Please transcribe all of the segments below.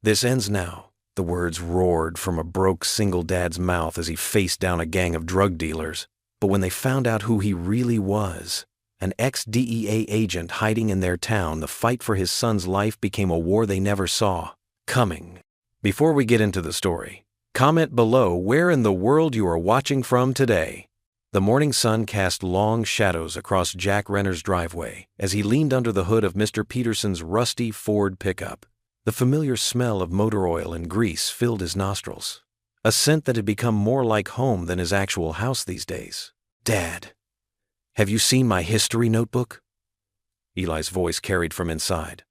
"This ends now," the words roared from a broke single dad's mouth as he faced down a gang of drug dealers. But when they found out who he really was, an ex-DEA agent hiding in their town, the fight for his son's life became a war they never saw coming. Before we get into the story, comment below where in the world you are watching from today. The morning sun cast long shadows across Jack Renner's driveway as he leaned under the hood of Mr. Peterson's rusty Ford pickup. The familiar smell of motor oil and grease filled his nostrils, a scent that had become more like home than his actual house these days. "Dad, have you seen my history notebook?" Eli's voice carried from inside,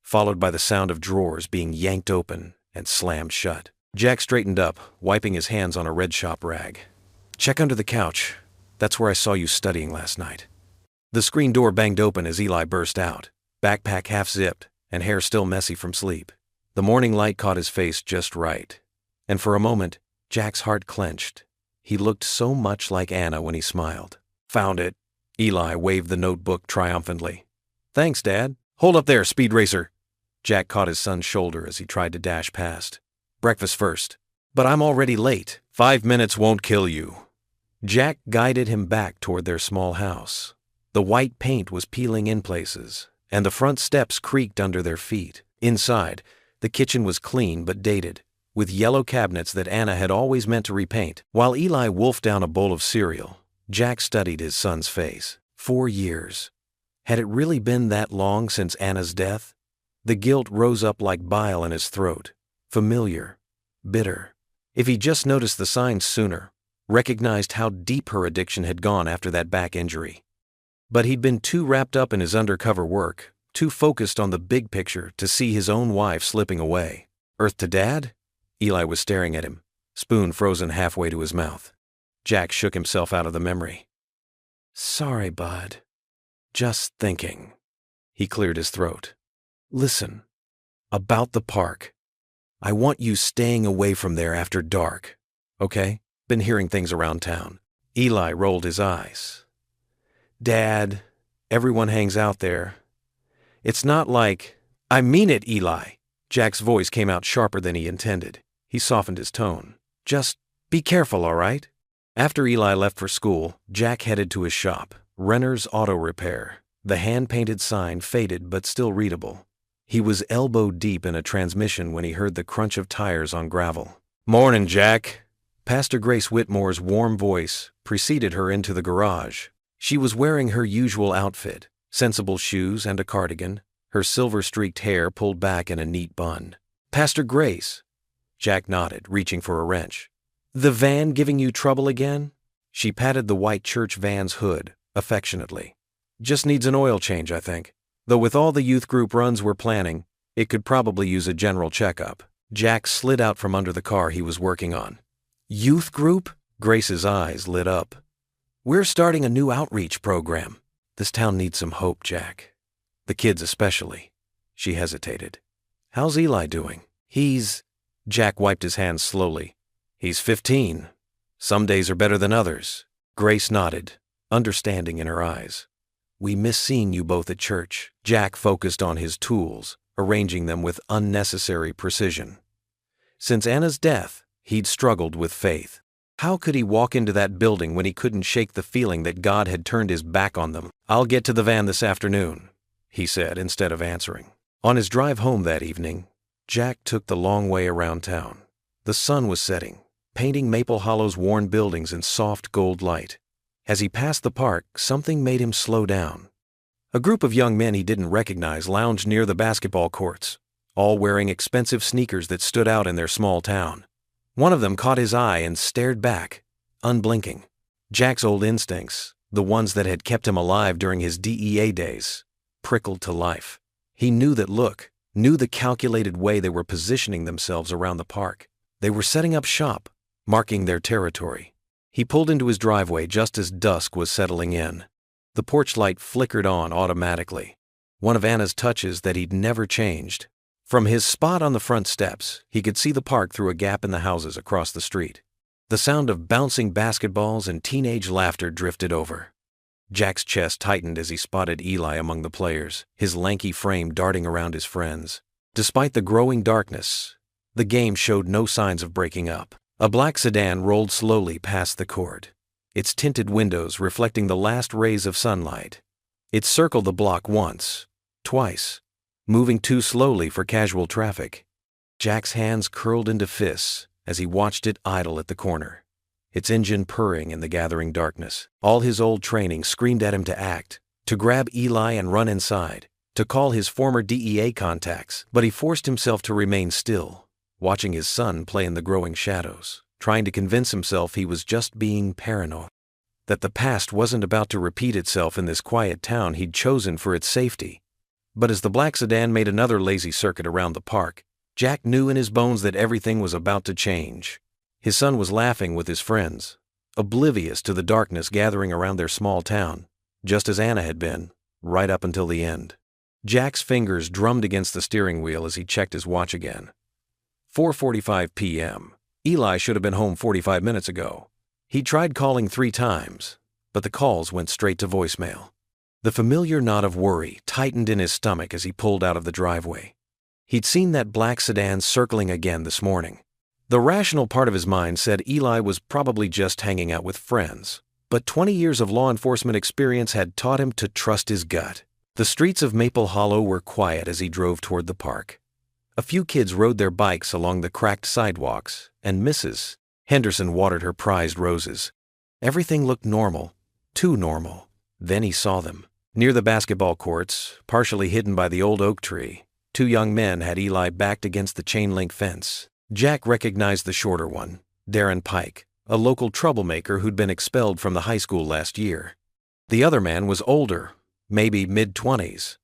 followed by the sound of drawers being yanked open and slammed shut. Jack straightened up, wiping his hands on a red shop rag. "Check under the couch. That's where I saw you studying last night." The screen door banged open as Eli burst out, backpack half-zipped and hair still messy from sleep. The morning light caught his face just right, and for a moment, Jack's heart clenched. He looked so much like Anna when he smiled. "Found it." Eli waved the notebook triumphantly. "Thanks, Dad. Hold up there, speed racer." Jack caught his son's shoulder as he tried to dash past. "Breakfast first." "But I'm already late." "5 minutes won't kill you." Jack guided him back toward their small house. The white paint was peeling in places, and the front steps creaked under their feet. Inside, the kitchen was clean but dated, with yellow cabinets that Anna had always meant to repaint. While Eli wolfed down a bowl of cereal, Jack studied his son's face. 4 years. Had it really been that long since Anna's death? The guilt rose up like bile in his throat. Familiar. Bitter. If he just noticed the signs sooner, recognized how deep her addiction had gone after that back injury. But he'd been too wrapped up in his undercover work, too focused on the big picture to see his own wife slipping away. "Earth to Dad?" Eli was staring at him, spoon frozen halfway to his mouth. Jack shook himself out of the memory. "Sorry, bud. Just thinking." He cleared his throat. "Listen, about the park. I want you staying away from there after dark, okay? Been hearing things around town." Eli rolled his eyes. "Dad, everyone hangs out there. It's not like—" "I mean it, Eli." Jack's voice came out sharper than he intended. He softened his tone. "Just be careful, all right?" After Eli left for school, Jack headed to his shop, Renner's Auto Repair. The hand-painted sign faded but still readable. He was elbow deep in a transmission when he heard the crunch of tires on gravel. "Morning, Jack." Pastor Grace Whitmore's warm voice preceded her into the garage. She was wearing her usual outfit, sensible shoes and a cardigan, her silver-streaked hair pulled back in a neat bun. "Pastor Grace." Jack nodded, reaching for a wrench. "The van giving you trouble again?" She patted the white church van's hood affectionately. "Just needs an oil change, I think. Though with all the youth group runs we're planning, it could probably use a general checkup." Jack slid out from under the car he was working on. "Youth group?" Grace's eyes lit up. "We're starting a new outreach program. This town needs some hope, Jack. The kids especially." She hesitated. "How's Eli doing?" Jack wiped his hands slowly. "He's 15. Some days are better than others." Grace nodded, understanding in her eyes. "We miss seeing you both at church." Jack focused on his tools, arranging them with unnecessary precision. Since Anna's death, he'd struggled with faith. How could he walk into that building when he couldn't shake the feeling that God had turned his back on them? "I'll get to the van this afternoon," he said instead of answering. On his drive home that evening, Jack took the long way around town. The sun was setting, painting Maple Hollow's worn buildings in soft gold light. As he passed the park, something made him slow down. A group of young men he didn't recognize lounged near the basketball courts, all wearing expensive sneakers that stood out in their small town. One of them caught his eye and stared back, unblinking. Jack's old instincts, the ones that had kept him alive during his DEA days, prickled to life. He knew that look, knew the calculated way they were positioning themselves around the park. They were setting up shop, marking their territory. He pulled into his driveway just as dusk was settling in. The porch light flickered on automatically, one of Anna's touches that he'd never changed. From his spot on the front steps, he could see the park through a gap in the houses across the street. The sound of bouncing basketballs and teenage laughter drifted over. Jack's chest tightened as he spotted Eli among the players, his lanky frame darting around his friends. Despite the growing darkness, The game showed no signs of breaking up. A black sedan rolled slowly past the court, its tinted windows reflecting the last rays of sunlight. It circled the block once, twice, moving too slowly for casual traffic. Jack's hands curled into fists as he watched it idle at the corner, its engine purring in the gathering darkness. All his old training screamed at him to act, to grab Eli and run inside, to call his former DEA contacts, but he forced himself to remain still, watching his son play in the growing shadows, trying to convince himself he was just being paranoid, that the past wasn't about to repeat itself in this quiet town he'd chosen for its safety. But as the black sedan made another lazy circuit around the park, Jack knew in his bones that everything was about to change. His son was laughing with his friends, oblivious to the darkness gathering around their small town, just as Anna had been, right up until the end. Jack's fingers drummed against the steering wheel as he checked his watch again. 4:45 p.m. Eli should have been home 45 minutes ago. He tried calling 3 times, but the calls went straight to voicemail. The familiar knot of worry tightened in his stomach as he pulled out of the driveway. He'd seen that black sedan circling again this morning. The rational part of his mind said Eli was probably just hanging out with friends, but 20 years of law enforcement experience had taught him to trust his gut. The streets of Maple Hollow were quiet as he drove toward the park. A few kids rode their bikes along the cracked sidewalks, and Mrs. Henderson watered her prized roses. Everything looked normal, too normal. Then he saw them. Near the basketball courts, partially hidden by the old oak tree, 2 young men had Eli backed against the chain-link fence. Jack recognized the shorter one, Darren Pike, a local troublemaker who'd been expelled from the high school last year. The other man was older, maybe mid-20s,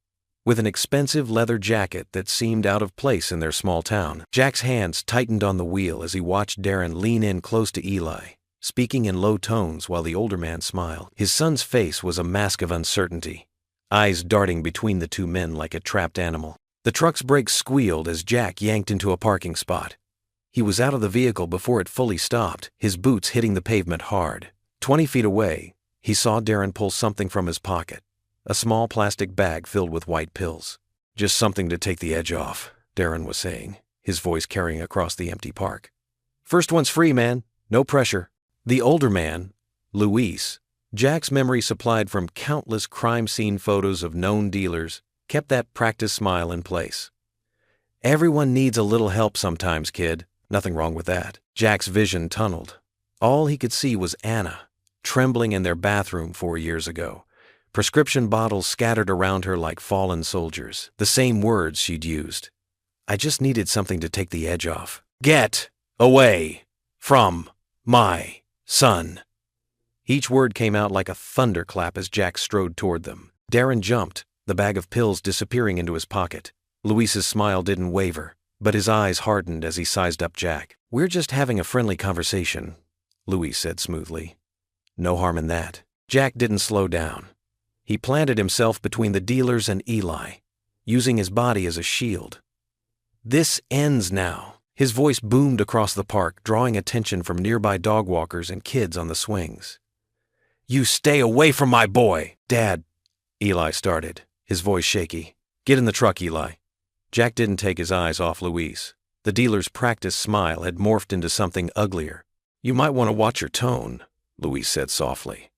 with an expensive leather jacket that seemed out of place in their small town. Jack's hands tightened on the wheel as he watched Darren lean in close to Eli, speaking in low tones while the older man smiled. His son's face was a mask of uncertainty, eyes darting between the 2 men like a trapped animal. The truck's brakes squealed as Jack yanked into a parking spot. He was out of the vehicle before it fully stopped, his boots hitting the pavement hard. 20 feet away, he saw Darren pull something from his pocket, a small plastic bag filled with white pills. "Just something to take the edge off," Darren was saying, his voice carrying across the empty park. "First one's free, man. No pressure." The older man, Luis, Jack's memory supplied from countless crime scene photos of known dealers, kept that practiced smile in place. "Everyone needs a little help sometimes, kid. Nothing wrong with that." Jack's vision tunneled. All he could see was Anna, trembling in their bathroom 4 years ago. Prescription bottles scattered around her like fallen soldiers. The same words she'd used. "I just needed something to take the edge off. Get away from my son." Each word came out like a thunderclap as Jack strode toward them. Darren jumped, the bag of pills disappearing into his pocket. Luis's smile didn't waver, but his eyes hardened as he sized up Jack. "We're just having a friendly conversation," Luis said smoothly. "No harm in that." Jack didn't slow down. He planted himself between the dealers and Eli, using his body as a shield. "This ends now." His voice boomed across the park, drawing attention from nearby dog walkers and kids on the swings. "You stay away from my boy!" "Dad," Eli started, his voice shaky. "Get in the truck, Eli." Jack didn't take his eyes off Luis. The dealer's practiced smile had morphed into something uglier. "You might want to watch your tone," Luis said softly.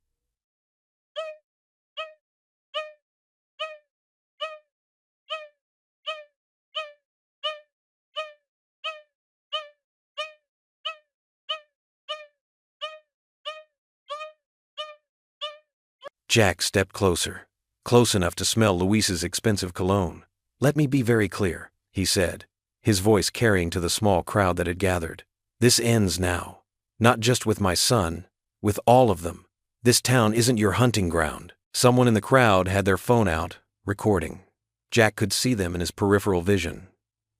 Jack stepped closer, close enough to smell Luis's expensive cologne. "Let me be very clear," he said, his voice carrying to the small crowd that had gathered. "This ends now. Not just with my son, with all of them. This town isn't your hunting ground." Someone in the crowd had their phone out, recording. Jack could see them in his peripheral vision,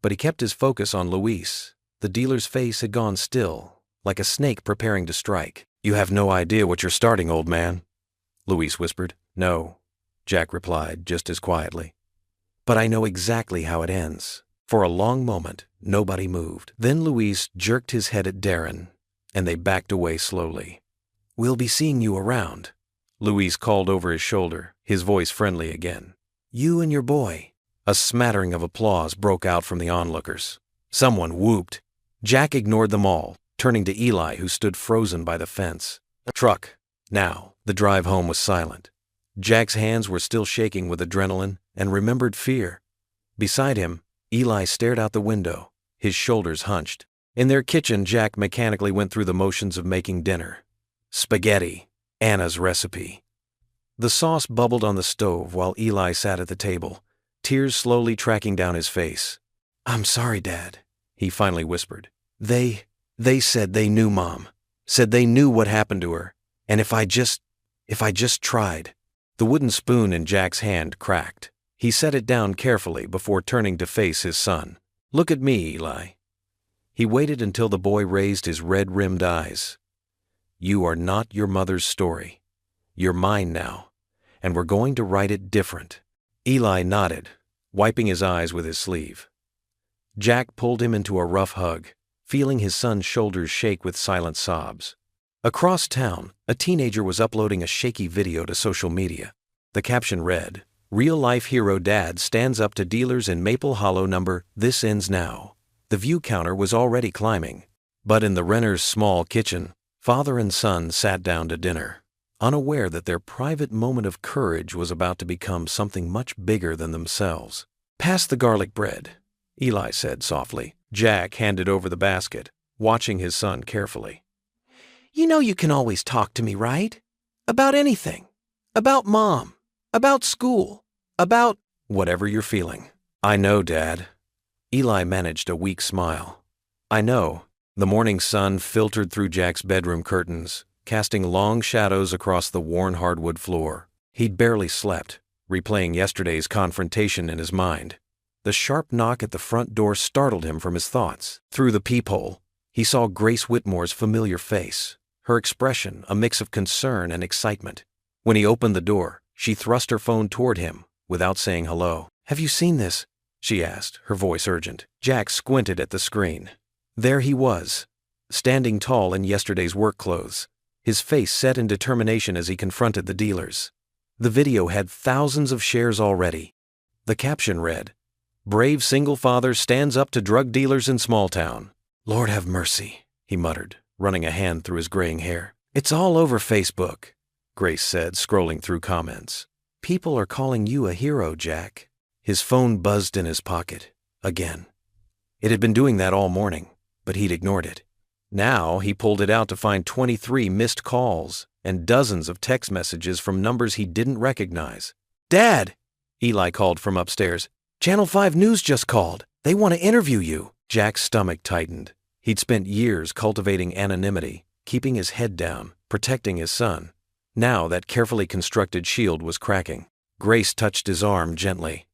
but he kept his focus on Luis. The dealer's face had gone still, like a snake preparing to strike. "You have no idea what you're starting, old man," Luis whispered. "No," Jack replied, just as quietly. "But I know exactly how it ends." For a long moment, nobody moved. Then Luis jerked his head at Darren, and they backed away slowly. "We'll be seeing you around," Luis called over his shoulder, his voice friendly again. "You and your boy." A smattering of applause broke out from the onlookers. Someone whooped. Jack ignored them all, turning to Eli, who stood frozen by the fence. Truck. Now, the drive home was silent. Jack's hands were still shaking with adrenaline and remembered fear. Beside him, Eli stared out the window, his shoulders hunched. In their kitchen, Jack mechanically went through the motions of making dinner. Spaghetti, Anna's recipe. The sauce bubbled on the stove while Eli sat at the table, tears slowly tracking down his face. "I'm sorry, Dad," he finally whispered. They said they knew Mom. Said they knew what happened to her. And if I just tried." The wooden spoon in Jack's hand cracked. He set it down carefully before turning to face his son. "Look at me, Eli." He waited until the boy raised his red-rimmed eyes. "You are not your mother's story. You're mine now, and we're going to write it different." Eli nodded, wiping his eyes with his sleeve. Jack pulled him into a rough hug, feeling his son's shoulders shake with silent sobs. Across town, a teenager was uploading a shaky video to social media. The caption read, "Real-life hero dad stands up to dealers in Maple Hollow number, this ends now." The view counter was already climbing, but in the Renners' small kitchen, father and son sat down to dinner, unaware that their private moment of courage was about to become something much bigger than themselves. "Pass the garlic bread," Eli said softly. Jack handed over the basket, watching his son carefully. "You know you can always talk to me, right? About anything. About Mom. About school. About whatever you're feeling." "I know, Dad." Eli managed a weak smile. "I know." The morning sun filtered through Jack's bedroom curtains, casting long shadows across the worn hardwood floor. He'd barely slept, replaying yesterday's confrontation in his mind. The sharp knock at the front door startled him from his thoughts. Through the peephole, he saw Grace Whitmore's familiar face, her expression a mix of concern and excitement. When he opened the door, she thrust her phone toward him without saying hello. "Have you seen this?" she asked, her voice urgent. Jack squinted at the screen. There he was, standing tall in yesterday's work clothes, his face set in determination as he confronted the dealers. The video had thousands of shares already. The caption read, "Brave single father stands up to drug dealers in small town." "Lord have mercy," he muttered, running a hand through his graying hair. "It's all over Facebook," Grace said, scrolling through comments. "People are calling you a hero, Jack." His phone buzzed in his pocket, again. It had been doing that all morning, but he'd ignored it. Now he pulled it out to find 23 missed calls and dozens of text messages from numbers he didn't recognize. "Dad," Eli called from upstairs. "Channel 5 News just called. They want to interview you." Jack's stomach tightened. He'd spent years cultivating anonymity, keeping his head down, protecting his son. Now that carefully constructed shield was cracking. Grace touched his arm gently.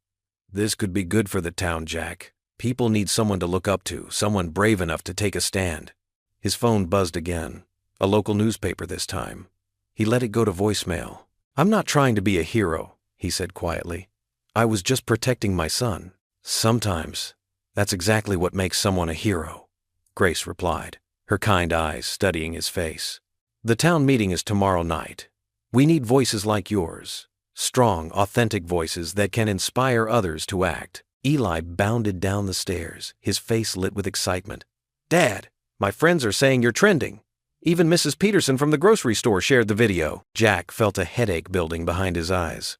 "This could be good for the town, Jack. People need someone to look up to, someone brave enough to take a stand." His phone buzzed again, a local newspaper this time. He let it go to voicemail. "I'm not trying to be a hero," he said quietly. "I was just protecting my son." "Sometimes, that's exactly what makes someone a hero," Grace replied, her kind eyes studying his face. "The town meeting is tomorrow night. We need voices like yours, strong, authentic voices that can inspire others to act." Eli bounded down the stairs, his face lit with excitement. "Dad, my friends are saying you're trending. Even Mrs. Peterson from the grocery store shared the video." Jack felt a headache building behind his eyes.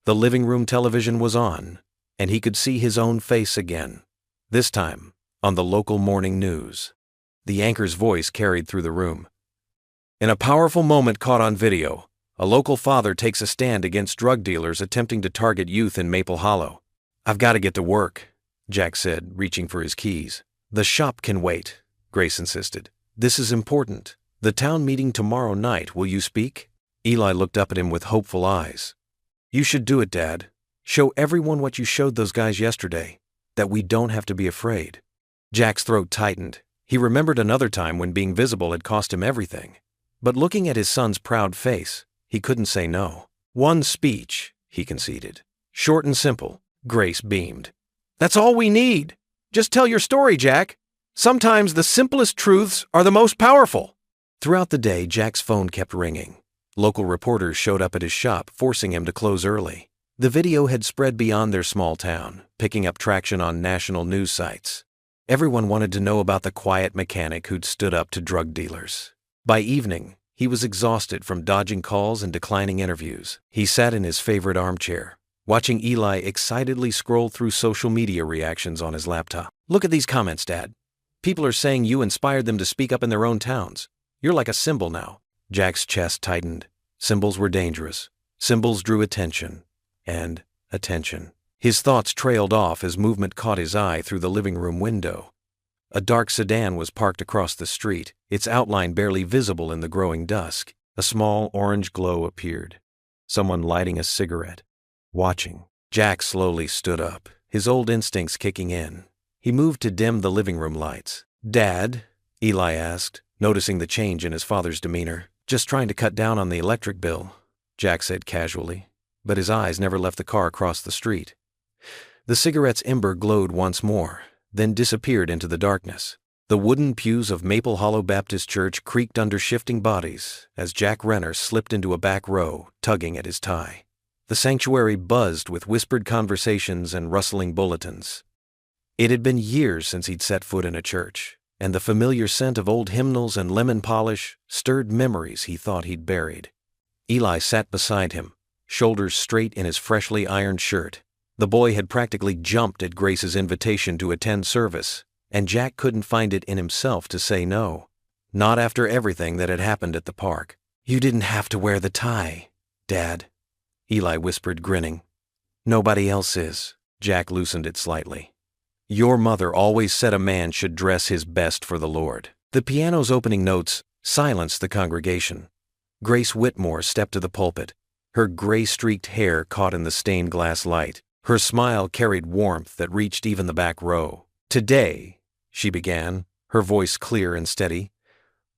The living room television was on, and he could see his own face again, this time on the local morning news. The anchor's voice carried through the room. "In a powerful moment caught on video, a local father takes a stand against drug dealers attempting to target youth in Maple Hollow." "I've got to get to work," Jack said, reaching for his keys. "The shop can wait," Grace insisted. "This is important. The town meeting tomorrow night, will you speak?" Eli looked up at him with hopeful eyes. "You should do it, Dad. Show everyone what you showed those guys yesterday, that we don't have to be afraid." Jack's throat tightened. He remembered another time when being visible had cost him everything. But looking at his son's proud face, he couldn't say no. "One speech," he conceded. "Short and simple." Grace beamed. "That's all we need. Just tell your story, Jack. Sometimes the simplest truths are the most powerful." Throughout the day, Jack's phone kept ringing. Local reporters showed up at his shop, forcing him to close early. The video had spread beyond their small town, picking up traction on national news sites. Everyone wanted to know about the quiet mechanic who'd stood up to drug dealers. By evening, he was exhausted from dodging calls and declining interviews. He sat in his favorite armchair, watching Eli excitedly scroll through social media reactions on his laptop. "Look at these comments, Dad. People are saying you inspired them to speak up in their own towns. You're like a symbol now." Jack's chest tightened. Symbols were dangerous. Symbols drew attention. And attention. His thoughts trailed off as movement caught his eye through the living room window. A dark sedan was parked across the street, its outline barely visible in the growing dusk. A small orange glow appeared. Someone lighting a cigarette. Watching. Jack slowly stood up, his old instincts kicking in. He moved to dim the living room lights. "Dad?" Eli asked, noticing the change in his father's demeanor. "Just trying to cut down on the electric bill," Jack said casually, but his eyes never left the car across the street. The cigarette's ember glowed once more, then disappeared into the darkness. The wooden pews of Maple Hollow Baptist Church creaked under shifting bodies as Jack Renner slipped into a back row, tugging at his tie. The sanctuary buzzed with whispered conversations and rustling bulletins. It had been years since he'd set foot in a church, and the familiar scent of old hymnals and lemon polish stirred memories he thought he'd buried. Eli sat beside him, shoulders straight in his freshly ironed shirt. The boy had practically jumped at Grace's invitation to attend service, and Jack couldn't find it in himself to say no. Not after everything that had happened at the park. "You didn't have to wear the tie, Dad," Eli whispered, grinning. "Nobody else is." Jack loosened it slightly. "Your mother always said a man should dress his best for the Lord." The piano's opening notes silenced the congregation. Grace Whitmore stepped to the pulpit, her gray-streaked hair caught in the stained glass light. Her smile carried warmth that reached even the back row. "Today," she began, her voice clear and steady,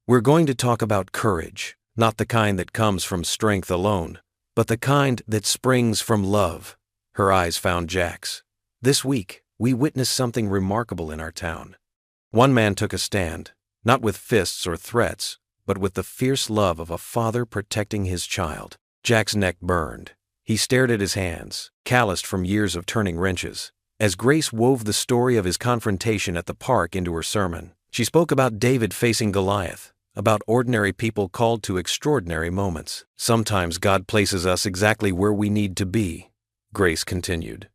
"we're going to talk about courage, not the kind that comes from strength alone, but the kind that springs from love." Her eyes found Jack's. "This week, we witnessed something remarkable in our town. One man took a stand, not with fists or threats, but with the fierce love of a father protecting his child." Jack's neck burned. He stared at his hands, calloused from years of turning wrenches. As Grace wove the story of his confrontation at the park into her sermon, she spoke about David facing Goliath, about ordinary people called to extraordinary moments. "Sometimes God places us exactly where we need to be," Grace continued.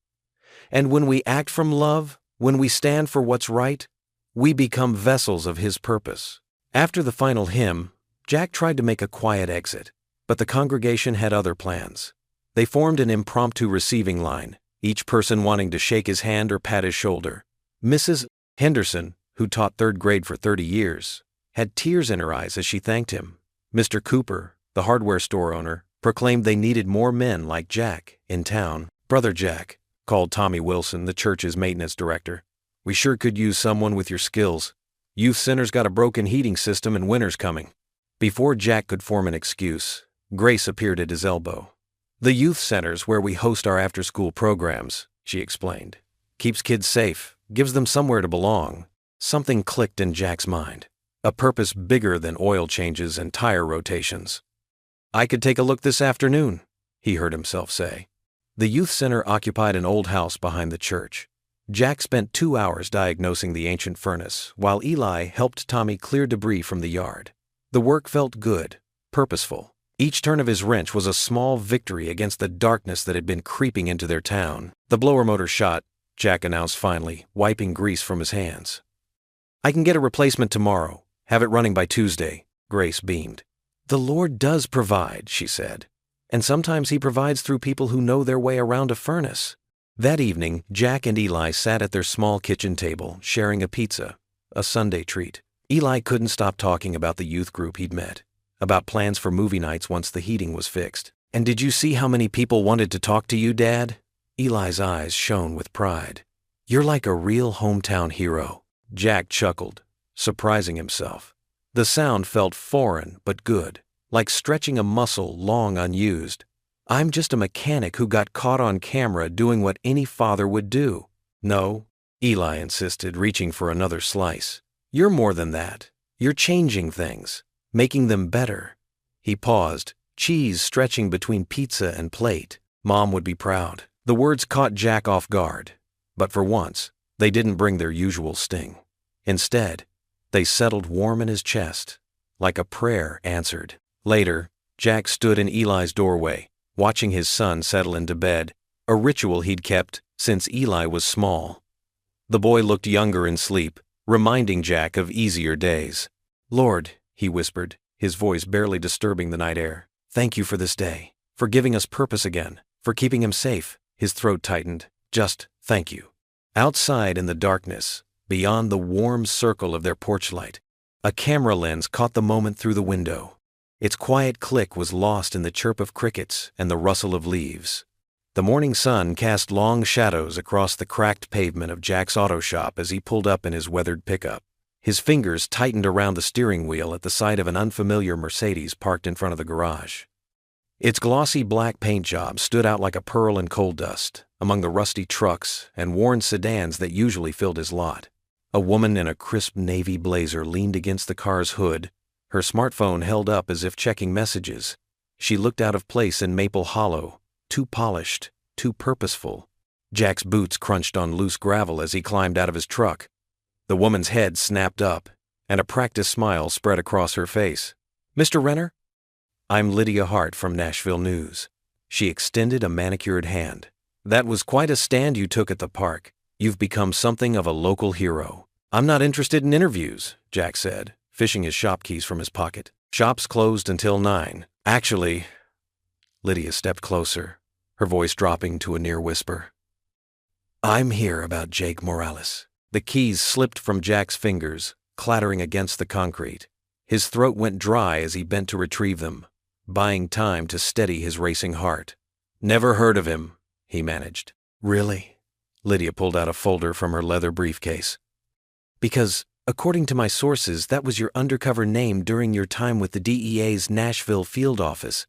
"And when we act from love, when we stand for what's right, we become vessels of His purpose." After the final hymn, Jack tried to make a quiet exit, but the congregation had other plans. They formed an impromptu receiving line, each person wanting to shake his hand or pat his shoulder. Mrs. Henderson, who taught third grade for 30 years, had tears in her eyes as she thanked him. Mr. Cooper, the hardware store owner, proclaimed they needed more men like Jack in town. "Brother Jack," called Tommy Wilson, the church's maintenance director, "we sure could use someone with your skills. Youth Center's got a broken heating system and winter's coming." Before Jack could form an excuse, Grace appeared at his elbow. "The youth center's where we host our after-school programs," she explained. "Keeps kids safe, gives them somewhere to belong." Something clicked in Jack's mind, a purpose bigger than oil changes and tire rotations. "I could take a look this afternoon," he heard himself say. The youth center occupied an old house behind the church. Jack spent 2 hours diagnosing the ancient furnace, while Eli helped Tommy clear debris from the yard. The work felt good, purposeful. Each turn of his wrench was a small victory against the darkness that had been creeping into their town. "The blower motor shot," Jack announced finally, wiping grease from his hands. "I can get a replacement tomorrow. Have it running by Tuesday," Grace beamed. "The Lord does provide," she said. "And sometimes He provides through people who know their way around a furnace." That evening, Jack and Eli sat at their small kitchen table, sharing a pizza, a Sunday treat. Eli couldn't stop talking about the youth group he'd met, about plans for movie nights once the heating was fixed. "And did you see how many people wanted to talk to you, Dad?" Eli's eyes shone with pride. "You're like a real hometown hero." Jack chuckled, surprising himself. The sound felt foreign but good, like stretching a muscle long unused. "I'm just a mechanic who got caught on camera doing what any father would do." "No," Eli insisted, reaching for another slice. "You're more than that. You're changing things, making them better." He paused, cheese stretching between pizza and plate. "Mom would be proud." The words caught Jack off guard, but for once, they didn't bring their usual sting. Instead, they settled warm in his chest, like a prayer answered. Later, Jack stood in Eli's doorway, watching his son settle into bed, a ritual he'd kept since Eli was small. The boy looked younger in sleep, reminding Jack of easier days. "Lord," he whispered, his voice barely disturbing the night air, "thank you for this day, for giving us purpose again, for keeping him safe." His throat tightened. "Just thank you." Outside in the darkness, beyond the warm circle of their porch light, a camera lens caught the moment through the window. Its quiet click was lost in the chirp of crickets and the rustle of leaves. The morning sun cast long shadows across the cracked pavement of Jack's auto shop as he pulled up in his weathered pickup. His fingers tightened around the steering wheel at the sight of an unfamiliar Mercedes parked in front of the garage. Its glossy black paint job stood out like a pearl in coal dust among the rusty trucks and worn sedans that usually filled his lot. A woman in a crisp navy blazer leaned against the car's hood, her smartphone held up as if checking messages. She looked out of place in Maple Hollow, too polished, too purposeful. Jack's boots crunched on loose gravel as he climbed out of his truck. The woman's head snapped up, and a practiced smile spread across her face. "Mr. Renner?" "I'm Lydia Hart from Nashville News." She extended a manicured hand. "That was quite a stand you took at the park. You've become something of a local hero." "I'm not interested in interviews," Jack said, fishing his shop keys from his pocket. "Shop's closed until 9. Actually..." Lydia stepped closer, her voice dropping to a near whisper. "I'm here about Jake Morales." The keys slipped from Jack's fingers, clattering against the concrete. His throat went dry as he bent to retrieve them, buying time to steady his racing heart. "Never heard of him," he managed. "Really?" Lydia pulled out a folder from her leather briefcase. "Because, according to my sources, that was your undercover name during your time with the DEA's Nashville field office.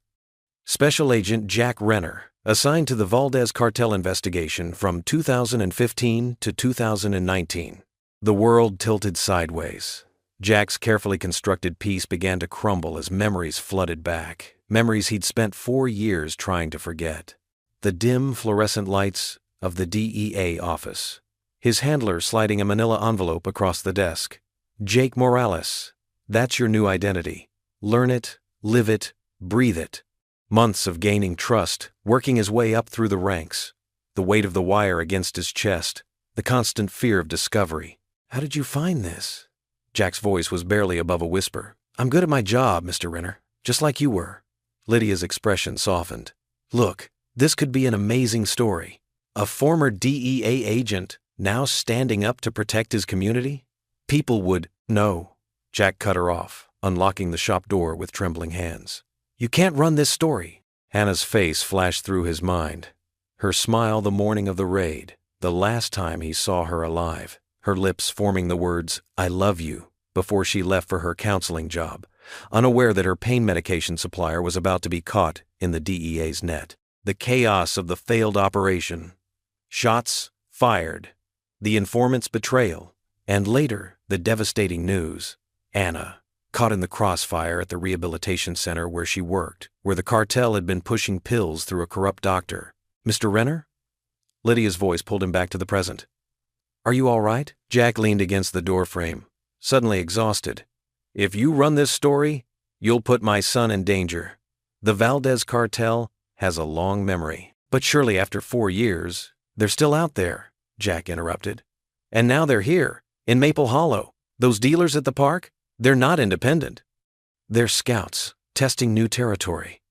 Special Agent Jack Renner, assigned to the Valdez cartel investigation from 2015 to 2019. The world tilted sideways. Jack's carefully constructed piece began to crumble as memories flooded back, memories he'd spent 4 years trying to forget. The dim fluorescent lights of the DEA office, his handler sliding a manila envelope across the desk. "Jake Morales, that's your new identity. Learn it, live it, breathe it." Months of gaining trust, working his way up through the ranks, the weight of the wire against his chest, the constant fear of discovery. "How did you find this?" Jack's voice was barely above a whisper. "I'm good at my job, Mr. Renner, just like you were." Lydia's expression softened. "Look, this could be an amazing story. A former DEA agent now standing up to protect his community. People would..." "No," Jack cut her off, unlocking the shop door with trembling hands. "You can't run this story." Hannah's face flashed through his mind. Her smile the morning of the raid, the last time he saw her alive, her lips forming the words, "I love you," before she left for her counseling job, unaware that her pain medication supplier was about to be caught in the DEA's net. The chaos of the failed operation. Shots fired. The informant's betrayal. And later, the devastating news. Anna, caught in the crossfire at the rehabilitation center where she worked, where the cartel had been pushing pills through a corrupt doctor. "Mr. Renner?" Lydia's voice pulled him back to the present. "Are you all right?" Jack leaned against the doorframe, suddenly exhausted. "If you run this story, you'll put my son in danger. The Valdez cartel has a long memory." "But surely after 4 years, they're still out there," Jack interrupted. "And now they're here, in Maple Hollow. Those dealers at the park? They're not independent. They're scouts, testing new territory."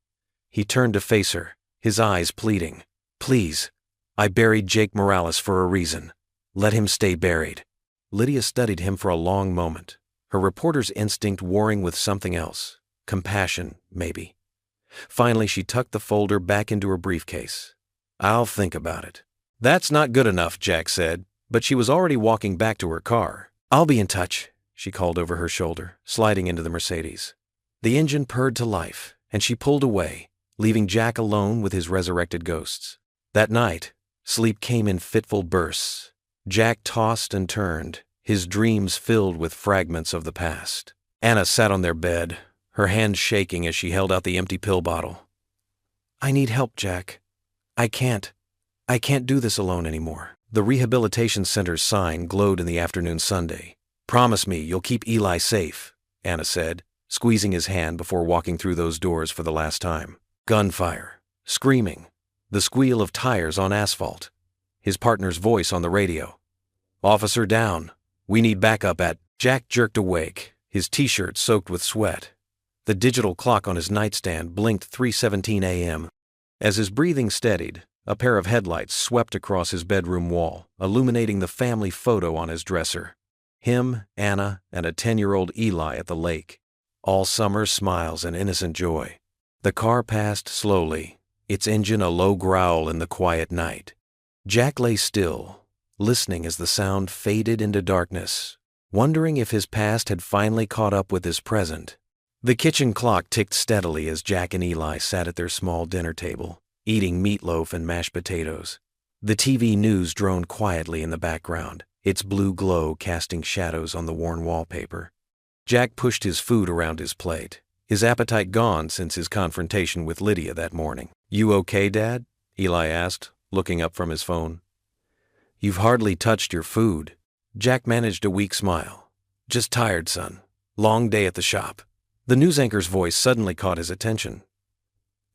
He turned to face her, his eyes pleading. "Please, I buried Jake Morales for a reason. Let him stay buried." Lydia studied him for a long moment, her reporter's instinct warring with something else. Compassion, maybe. Finally, she tucked the folder back into her briefcase. "I'll think about it." "That's not good enough," Jack said, but she was already walking back to her car. "I'll be in touch," she called over her shoulder, sliding into the Mercedes. The engine purred to life, and she pulled away, leaving Jack alone with his resurrected ghosts. That night, sleep came in fitful bursts. Jack tossed and turned, his dreams filled with fragments of the past. Anna sat on their bed, her hands shaking as she held out the empty pill bottle. "I need help, Jack. I can't do this alone anymore." The rehabilitation center's sign glowed in the afternoon Sunday. "Promise me you'll keep Eli safe," Anna said, squeezing his hand before walking through those doors for the last time. Gunfire, screaming, the squeal of tires on asphalt, his partner's voice on the radio. "Officer down. We need backup at—" Jack jerked awake, his t-shirt soaked with sweat. The digital clock on his nightstand blinked 3:17 a.m. As his breathing steadied, a pair of headlights swept across his bedroom wall, illuminating the family photo on his dresser. Him, Anna, and a 10-year-old Eli at the lake. All summer smiles and innocent joy. The car passed slowly, its engine a low growl in the quiet night. Jack lay still, listening as the sound faded into darkness, wondering if his past had finally caught up with his present. The kitchen clock ticked steadily as Jack and Eli sat at their small dinner table, eating meatloaf and mashed potatoes. The TV news droned quietly in the background, its blue glow casting shadows on the worn wallpaper. Jack pushed his food around his plate, his appetite gone since his confrontation with Lydia that morning. "You okay, Dad?" Eli asked, looking up from his phone. "You've hardly touched your food." Jack managed a weak smile. "Just tired, son. Long day at the shop." The news anchor's voice suddenly caught his attention.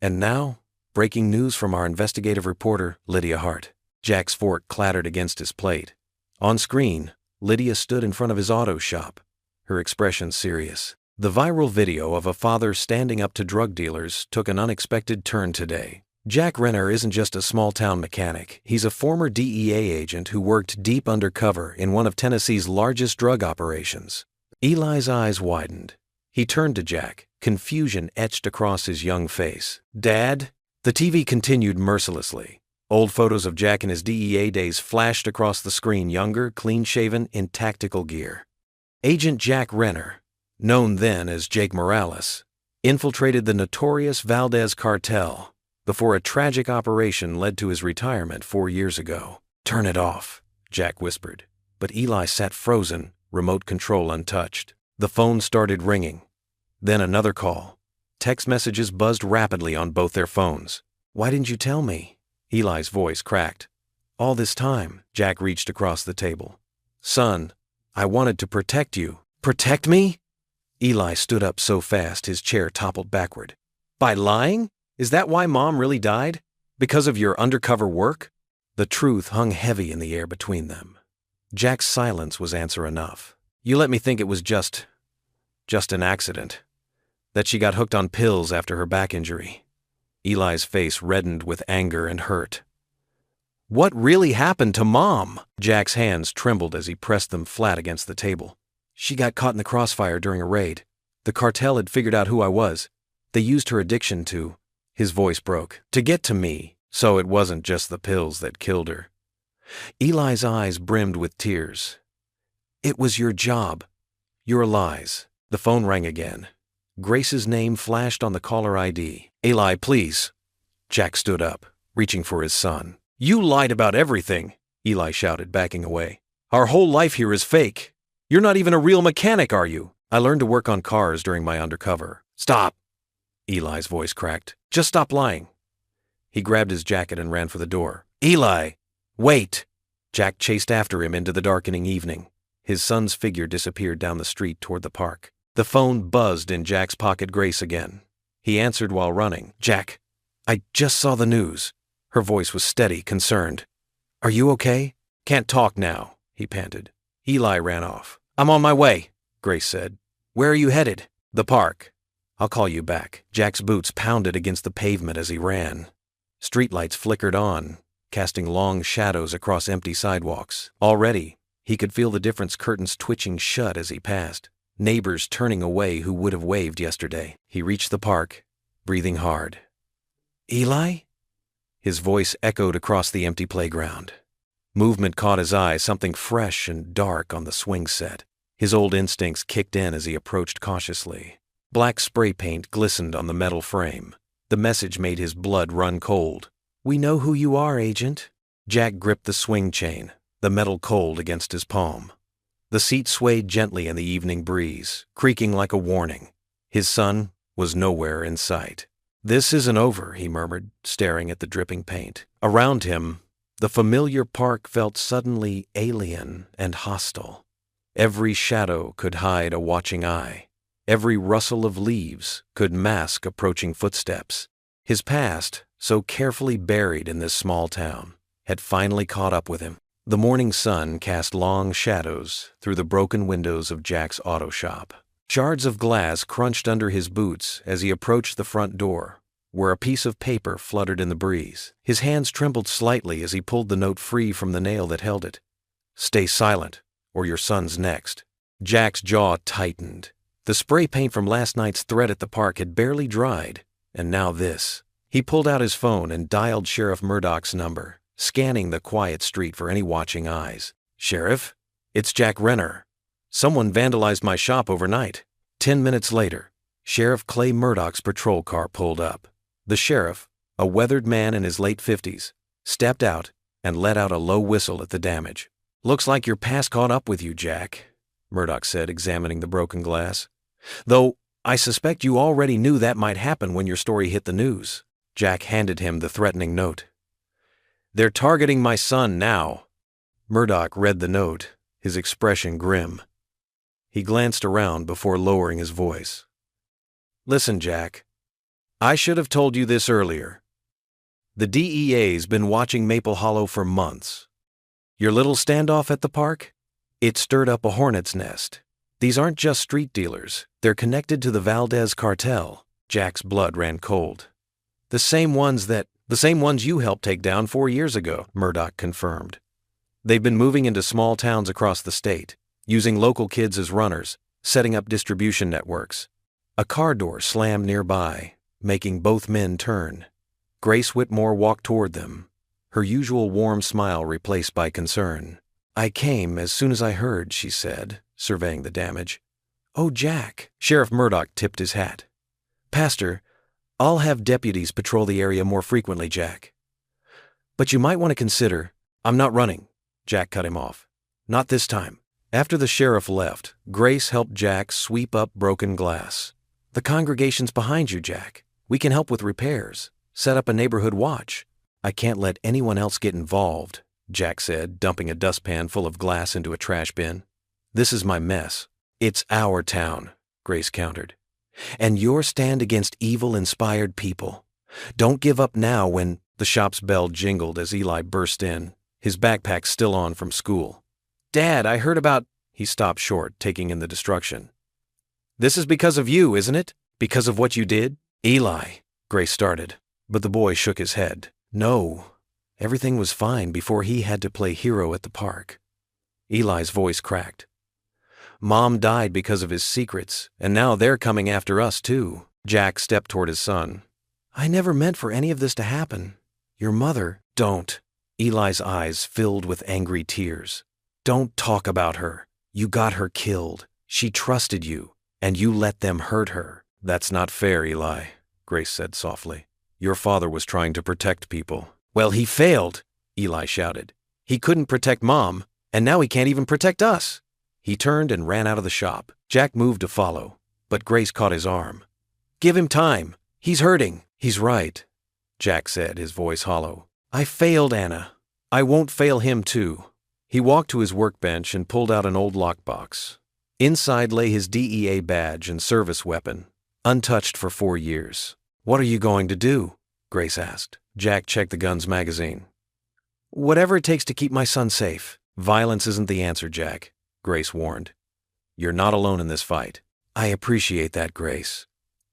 "And now, breaking news from our investigative reporter, Lydia Hart." Jack's fork clattered against his plate. On screen, Lydia stood in front of his auto shop, her expression serious. The viral video of a father standing up to drug dealers took an unexpected turn today. Jack Renner isn't just a small-town mechanic. He's a former DEA agent who worked deep undercover in one of Tennessee's largest drug operations. Eli's eyes widened. He turned to Jack, confusion etched across his young face. "Dad?" The TV continued mercilessly. Old photos of Jack in his DEA days flashed across the screen, younger, clean-shaven, in tactical gear. Agent Jack Renner, known then as Jake Morales, infiltrated the notorious Valdez cartel before a tragic operation led to his retirement 4 years ago. "Turn it off," Jack whispered. But Eli sat frozen, remote control untouched. The phone started ringing. Then another call. Text messages buzzed rapidly on both their phones. "Why didn't you tell me?" Eli's voice cracked. "All this time," Jack reached across the table. "Son, I wanted to protect you." "Protect me?" Eli stood up so fast his chair toppled backward. "By lying? Is that why Mom really died? Because of your undercover work?" The truth hung heavy in the air between them. Jack's silence was answer enough. "You let me think it was just an accident. That she got hooked on pills after her back injury." Eli's face reddened with anger and hurt. "What really happened to Mom?" Jack's hands trembled as he pressed them flat against the table. "She got caught in the crossfire during a raid. The cartel had figured out who I was. They used her addiction to—" His voice broke. "To get to me, so it wasn't just the pills that killed her." Eli's eyes brimmed with tears. "It was your job. Your lies." The phone rang again. Grace's name flashed on the caller ID. "Eli, please." Jack stood up, reaching for his son. "You lied about everything," Eli shouted, backing away. "Our whole life here is fake. You're not even a real mechanic, are you?" "I learned to work on cars during my undercover." "Stop!" Eli's voice cracked. "Just stop lying." He grabbed his jacket and ran for the door. "Eli! Wait!" Jack chased after him into the darkening evening. His son's figure disappeared down the street toward the park. The phone buzzed in Jack's pocket. Grace again. He answered while running. "Jack, I just saw the news." Her voice was steady, concerned. "Are you okay?" "Can't talk now," he panted. Eli ran off. "I'm on my way," Grace said. "Where are you headed?" "The park. I'll call you back." Jack's boots pounded against the pavement as he ran. Streetlights flickered on, casting long shadows across empty sidewalks. Already, he could feel the difference curtains twitching shut as he passed. Neighbors turning away who would have waved yesterday. He reached the park, breathing hard. "Eli?" His voice echoed across the empty playground. Movement caught his eye, something fresh and dark on the swing set. His old instincts kicked in as he approached cautiously. Black spray paint glistened on the metal frame. The message made his blood run cold. "We know who you are, Agent." Jack gripped the swing chain, the metal cold against his palm. The seat swayed gently in the evening breeze, creaking like a warning. His son was nowhere in sight. "This isn't over," he murmured, staring at the dripping paint. Around him, the familiar park felt suddenly alien and hostile. Every shadow could hide a watching eye. Every rustle of leaves could mask approaching footsteps. His past, so carefully buried in this small town, had finally caught up with him. The morning sun cast long shadows through the broken windows of Jack's auto shop. Shards of glass crunched under his boots as he approached the front door, where a piece of paper fluttered in the breeze. His hands trembled slightly as he pulled the note free from the nail that held it. "Stay silent, or your son's next." Jack's jaw tightened. The spray paint from last night's threat at the park had barely dried, and now this. He pulled out his phone and dialed Sheriff Murdoch's number, scanning the quiet street for any watching eyes. "Sheriff, it's Jack Renner. Someone vandalized my shop overnight." 10 minutes later, Sheriff Clay Murdoch's patrol car pulled up. The sheriff, a weathered man in his late 50s, stepped out and let out a low whistle at the damage. "Looks like your past caught up with you, Jack," Murdoch said, examining the broken glass. "Though I suspect you already knew that might happen when your story hit the news." Jack handed him the threatening note. "They're targeting my son now." Murdoch read the note, his expression grim. He glanced around before lowering his voice. "Listen, Jack. I should have told you this earlier. The DEA's been watching Maple Hollow for months. Your little standoff at the park? It stirred up a hornet's nest. These aren't just street dealers. They're connected to the Valdez cartel." Jack's blood ran cold. The same ones you helped take down 4 years ago," Murdoch confirmed. "They've been moving into small towns across the state, using local kids as runners, setting up distribution networks." A car door slammed nearby, making both men turn. Grace Whitmore walked toward them, her usual warm smile replaced by concern. "I came as soon as I heard," she said, surveying the damage. "Oh, Jack." Sheriff Murdoch tipped his hat. "Pastor, I'll have deputies patrol the area more frequently, Jack. But you might want to consider—" "I'm not running," Jack cut him off. "Not this time." After the sheriff left, Grace helped Jack sweep up broken glass. "The congregation's behind you, Jack. We can help with repairs. Set up a neighborhood watch." "I can't let anyone else get involved," Jack said, dumping a dustpan full of glass into a trash bin. "This is my mess." "It's our town," Grace countered. "And your stand against evil-inspired people. Don't give up now when—" The shop's bell jingled as Eli burst in, his backpack still on from school. "Dad, I heard about—" He stopped short, taking in the destruction. "This is because of you, isn't it? Because of what you did?" "Eli," Grace started, but the boy shook his head. "No, everything was fine before he had to play hero at the park." Eli's voice cracked. "Mom died because of his secrets, and now they're coming after us, too." Jack stepped toward his son. "I never meant for any of this to happen. Your mother—" "Don't." Eli's eyes filled with angry tears. "Don't talk about her. You got her killed. She trusted you, and you let them hurt her." "That's not fair, Eli," Grace said softly. "Your father was trying to protect people." "Well, he failed," Eli shouted. "He couldn't protect Mom, and now he can't even protect us." He turned and ran out of the shop. Jack moved to follow, but Grace caught his arm. "Give him time. He's hurting." "He's right," Jack said, his voice hollow. "I failed Anna. I won't fail him too." He walked to his workbench and pulled out an old lockbox. Inside lay his DEA badge and service weapon, untouched for 4 years. "What are you going to do?" Grace asked. Jack checked the gun's magazine. "Whatever it takes to keep my son safe." "Violence isn't the answer, Jack," Grace warned. "You're not alone in this fight." "I appreciate that, Grace.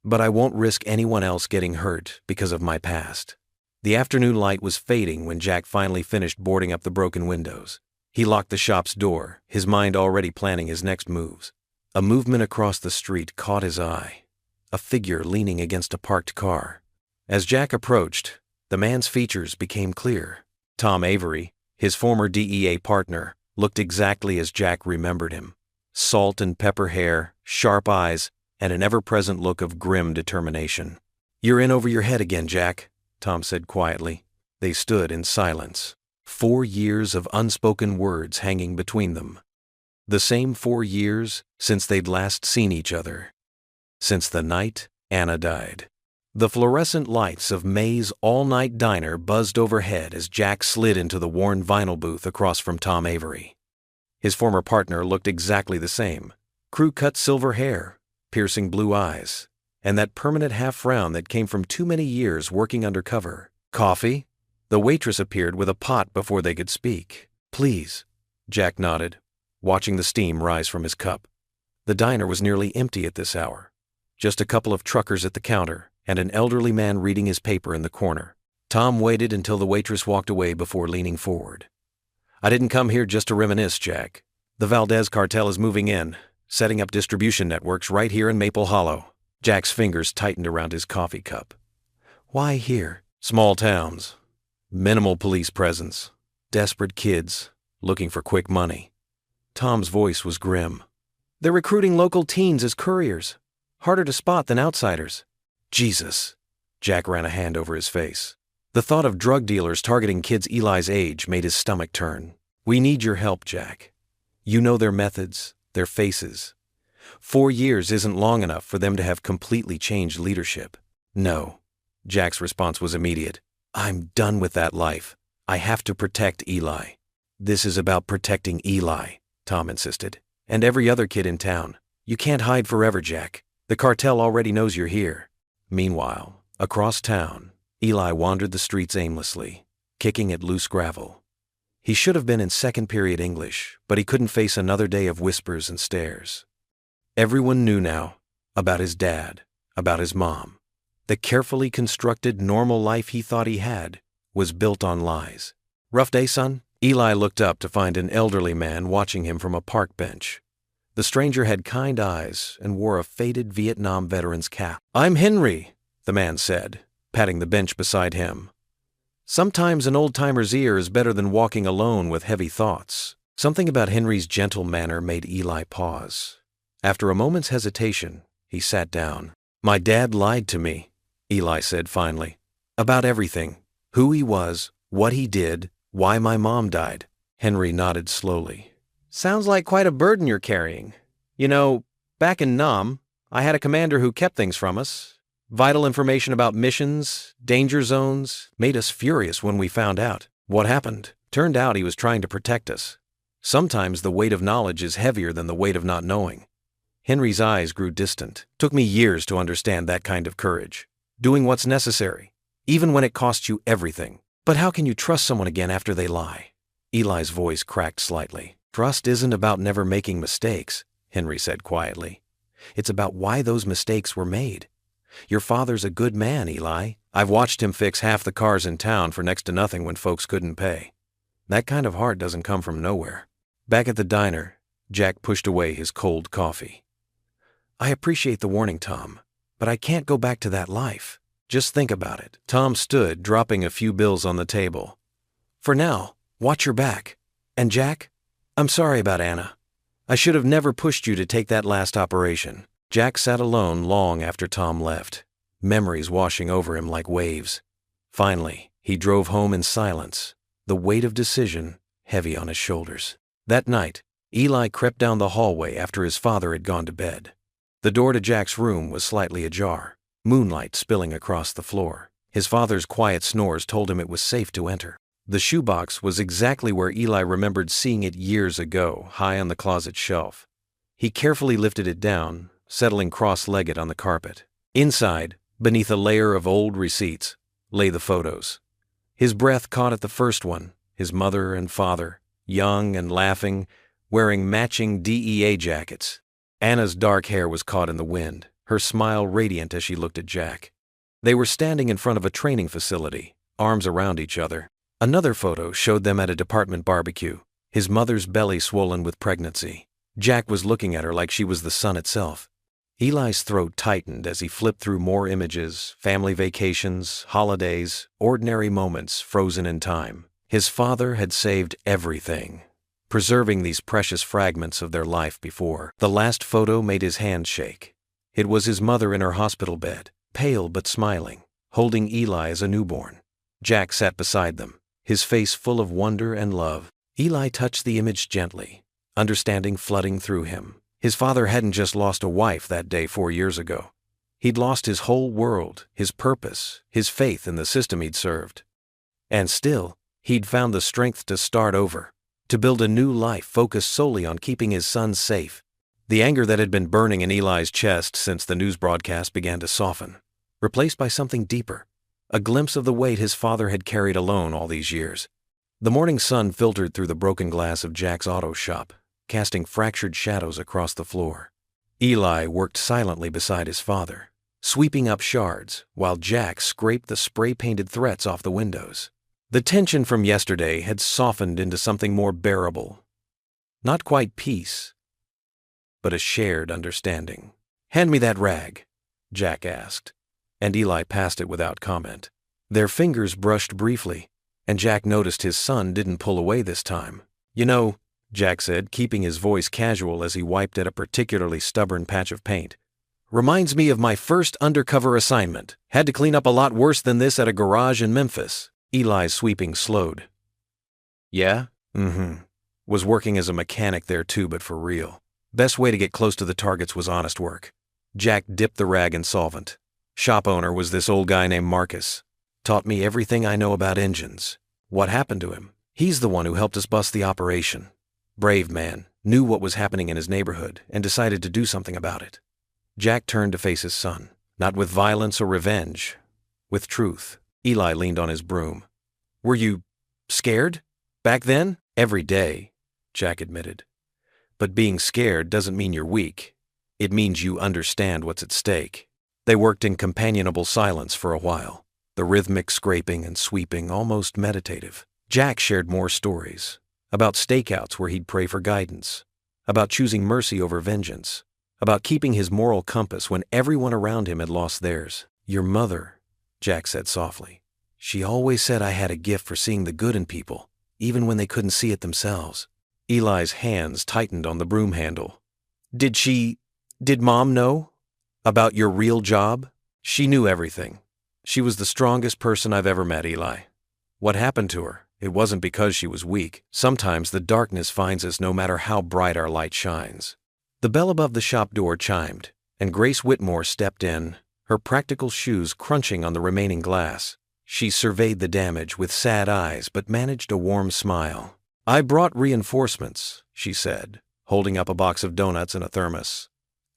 But I won't risk anyone else getting hurt because of my past." The afternoon light was fading when Jack finally finished boarding up the broken windows. He locked the shop's door, his mind already planning his next moves. A movement across the street caught his eye. A figure leaning against a parked car. As Jack approached, the man's features became clear. Tom Avery, his former DEA partner, looked exactly as Jack remembered him. Salt and pepper hair, sharp eyes, and an ever-present look of grim determination. "You're in over your head again, Jack," Tom said quietly. They stood in silence. 4 years of unspoken words hanging between them. The same 4 years since they'd last seen each other. Since the night Anna died. The fluorescent lights of May's all-night diner buzzed overhead as Jack slid into the worn vinyl booth across from Tom Avery. His former partner looked exactly the same. Crew-cut silver hair, piercing blue eyes, and that permanent half-frown that came from too many years working undercover. "Coffee?" The waitress appeared with a pot before they could speak. "Please." Jack nodded, watching the steam rise from his cup. The diner was nearly empty at this hour. Just a couple of truckers at the counter and an elderly man reading his paper in the corner. Tom waited until the waitress walked away before leaning forward. "I didn't come here just to reminisce, Jack. The Valdez cartel is moving in, setting up distribution networks right here in Maple Hollow." Jack's fingers tightened around his coffee cup. "Why here?" "Small towns. Minimal police presence. Desperate kids looking for quick money." Tom's voice was grim. "They're recruiting local teens as couriers. Harder to spot than outsiders." "Jesus." Jack ran a hand over his face. The thought of drug dealers targeting kids Eli's age made his stomach turn. "We need your help, Jack. You know their methods, their faces. 4 years isn't long enough for them to have completely changed leadership." "No." Jack's response was immediate. "I'm done with that life. I have to protect Eli." "This is about protecting Eli," Tom insisted, "and every other kid in town. You can't hide forever, Jack. The cartel already knows you're here." Meanwhile, across town, Eli wandered the streets aimlessly, kicking at loose gravel. He should have been in second period English, but he couldn't face another day of whispers and stares. Everyone knew now about his dad, about his mom. The carefully constructed normal life he thought he had was built on lies. "Rough day, son?" Eli looked up to find an elderly man watching him from a park bench. The stranger had kind eyes and wore a faded Vietnam veteran's cap. "I'm Henry," the man said, patting the bench beside him. Sometimes an old-timer's ear is better than walking alone with heavy thoughts. Something about Henry's gentle manner made Eli pause. After a moment's hesitation, he sat down. "My dad lied to me," Eli said finally. "About everything. Who he was, what he did, why my mom died." Henry nodded slowly. "Sounds like quite a burden you're carrying. You know, back in Nam, I had a commander who kept things from us. Vital information about missions, danger zones, made us furious when we found out. What happened? Turned out he was trying to protect us. Sometimes the weight of knowledge is heavier than the weight of not knowing." Henry's eyes grew distant. "Took me years to understand that kind of courage. Doing what's necessary, even when it costs you everything. But how can you trust someone again after they lie?" Eli's voice cracked slightly. "Trust isn't about never making mistakes," Henry said quietly. "It's about why those mistakes were made. Your father's a good man, Eli. I've watched him fix half the cars in town for next to nothing when folks couldn't pay. That kind of heart doesn't come from nowhere." Back at the diner, Jack pushed away his cold coffee. "I appreciate the warning, Tom, but I can't go back to that life. Just think about it." Tom stood, dropping a few bills on the table. "For now, watch your back. And Jack, I'm sorry about Anna. I should have never pushed you to take that last operation." Jack sat alone long after Tom left, memories washing over him like waves. Finally, he drove home in silence, the weight of decision heavy on his shoulders. That night, Eli crept down the hallway after his father had gone to bed. The door to Jack's room was slightly ajar, moonlight spilling across the floor. His father's quiet snores told him it was safe to enter. The shoebox was exactly where Eli remembered seeing it years ago, high on the closet shelf. He carefully lifted it down, settling cross-legged on the carpet. Inside, beneath a layer of old receipts, lay the photos. His breath caught at the first one, his mother and father, young and laughing, wearing matching DEA jackets. Anna's dark hair was caught in the wind, her smile radiant as she looked at Jack. They were standing in front of a training facility, arms around each other. Another photo showed them at a department barbecue, his mother's belly swollen with pregnancy. Jack was looking at her like she was the sun itself. Eli's throat tightened as he flipped through more images, family vacations, holidays, ordinary moments frozen in time. His father had saved everything, preserving these precious fragments of their life before. The last photo made his hand shake. It was his mother in her hospital bed, pale but smiling, holding Eli as a newborn. Jack sat beside them, his face full of wonder and love. Eli touched the image gently, understanding flooding through him. His father hadn't just lost a wife that day 4 years ago. He'd lost his whole world, his purpose, his faith in the system he'd served. And still, he'd found the strength to start over, to build a new life focused solely on keeping his son safe. The anger that had been burning in Eli's chest since the news broadcast began to soften, replaced by something deeper, a glimpse of the weight his father had carried alone all these years. The morning sun filtered through the broken glass of Jack's auto shop, casting fractured shadows across the floor. Eli worked silently beside his father, sweeping up shards, while Jack scraped the spray-painted threats off the windows. The tension from yesterday had softened into something more bearable. Not quite peace, but a shared understanding. "Hand me that rag," Jack asked, and Eli passed it without comment. Their fingers brushed briefly, and Jack noticed his son didn't pull away this time. "You know," Jack said, keeping his voice casual as he wiped at a particularly stubborn patch of paint, "reminds me of my first undercover assignment. Had to clean up a lot worse than this at a garage in Memphis." Eli's sweeping slowed. "Yeah? Was working as a mechanic there too, but for real. Best way to get close to the targets was honest work." Jack dipped the rag in solvent. "Shop owner was this old guy named Marcus. Taught me everything I know about engines. What happened to him? He's the one who helped us bust the operation. Brave man, knew what was happening in his neighborhood and decided to do something about it." Jack turned to face his son, not with violence or revenge, with truth. Eli leaned on his broom. "Were you scared? Back then?" "Every day," Jack admitted. "But being scared doesn't mean you're weak. It means you understand what's at stake." They worked in companionable silence for a while, the rhythmic scraping and sweeping almost meditative. Jack shared more stories, about stakeouts where he'd pray for guidance, about choosing mercy over vengeance, about keeping his moral compass when everyone around him had lost theirs. "Your mother," Jack said softly. "She always said I had a gift for seeing the good in people, even when they couldn't see it themselves." Eli's hands tightened on the broom handle. Did Mom know about your real job?" "She knew everything. She was the strongest person I've ever met, Eli. What happened to her? It wasn't because she was weak. Sometimes the darkness finds us no matter how bright our light shines." The bell above the shop door chimed, and Grace Whitmore stepped in, her practical shoes crunching on the remaining glass. She surveyed the damage with sad eyes but managed a warm smile. "I brought reinforcements," she said, holding up a box of donuts and a thermos.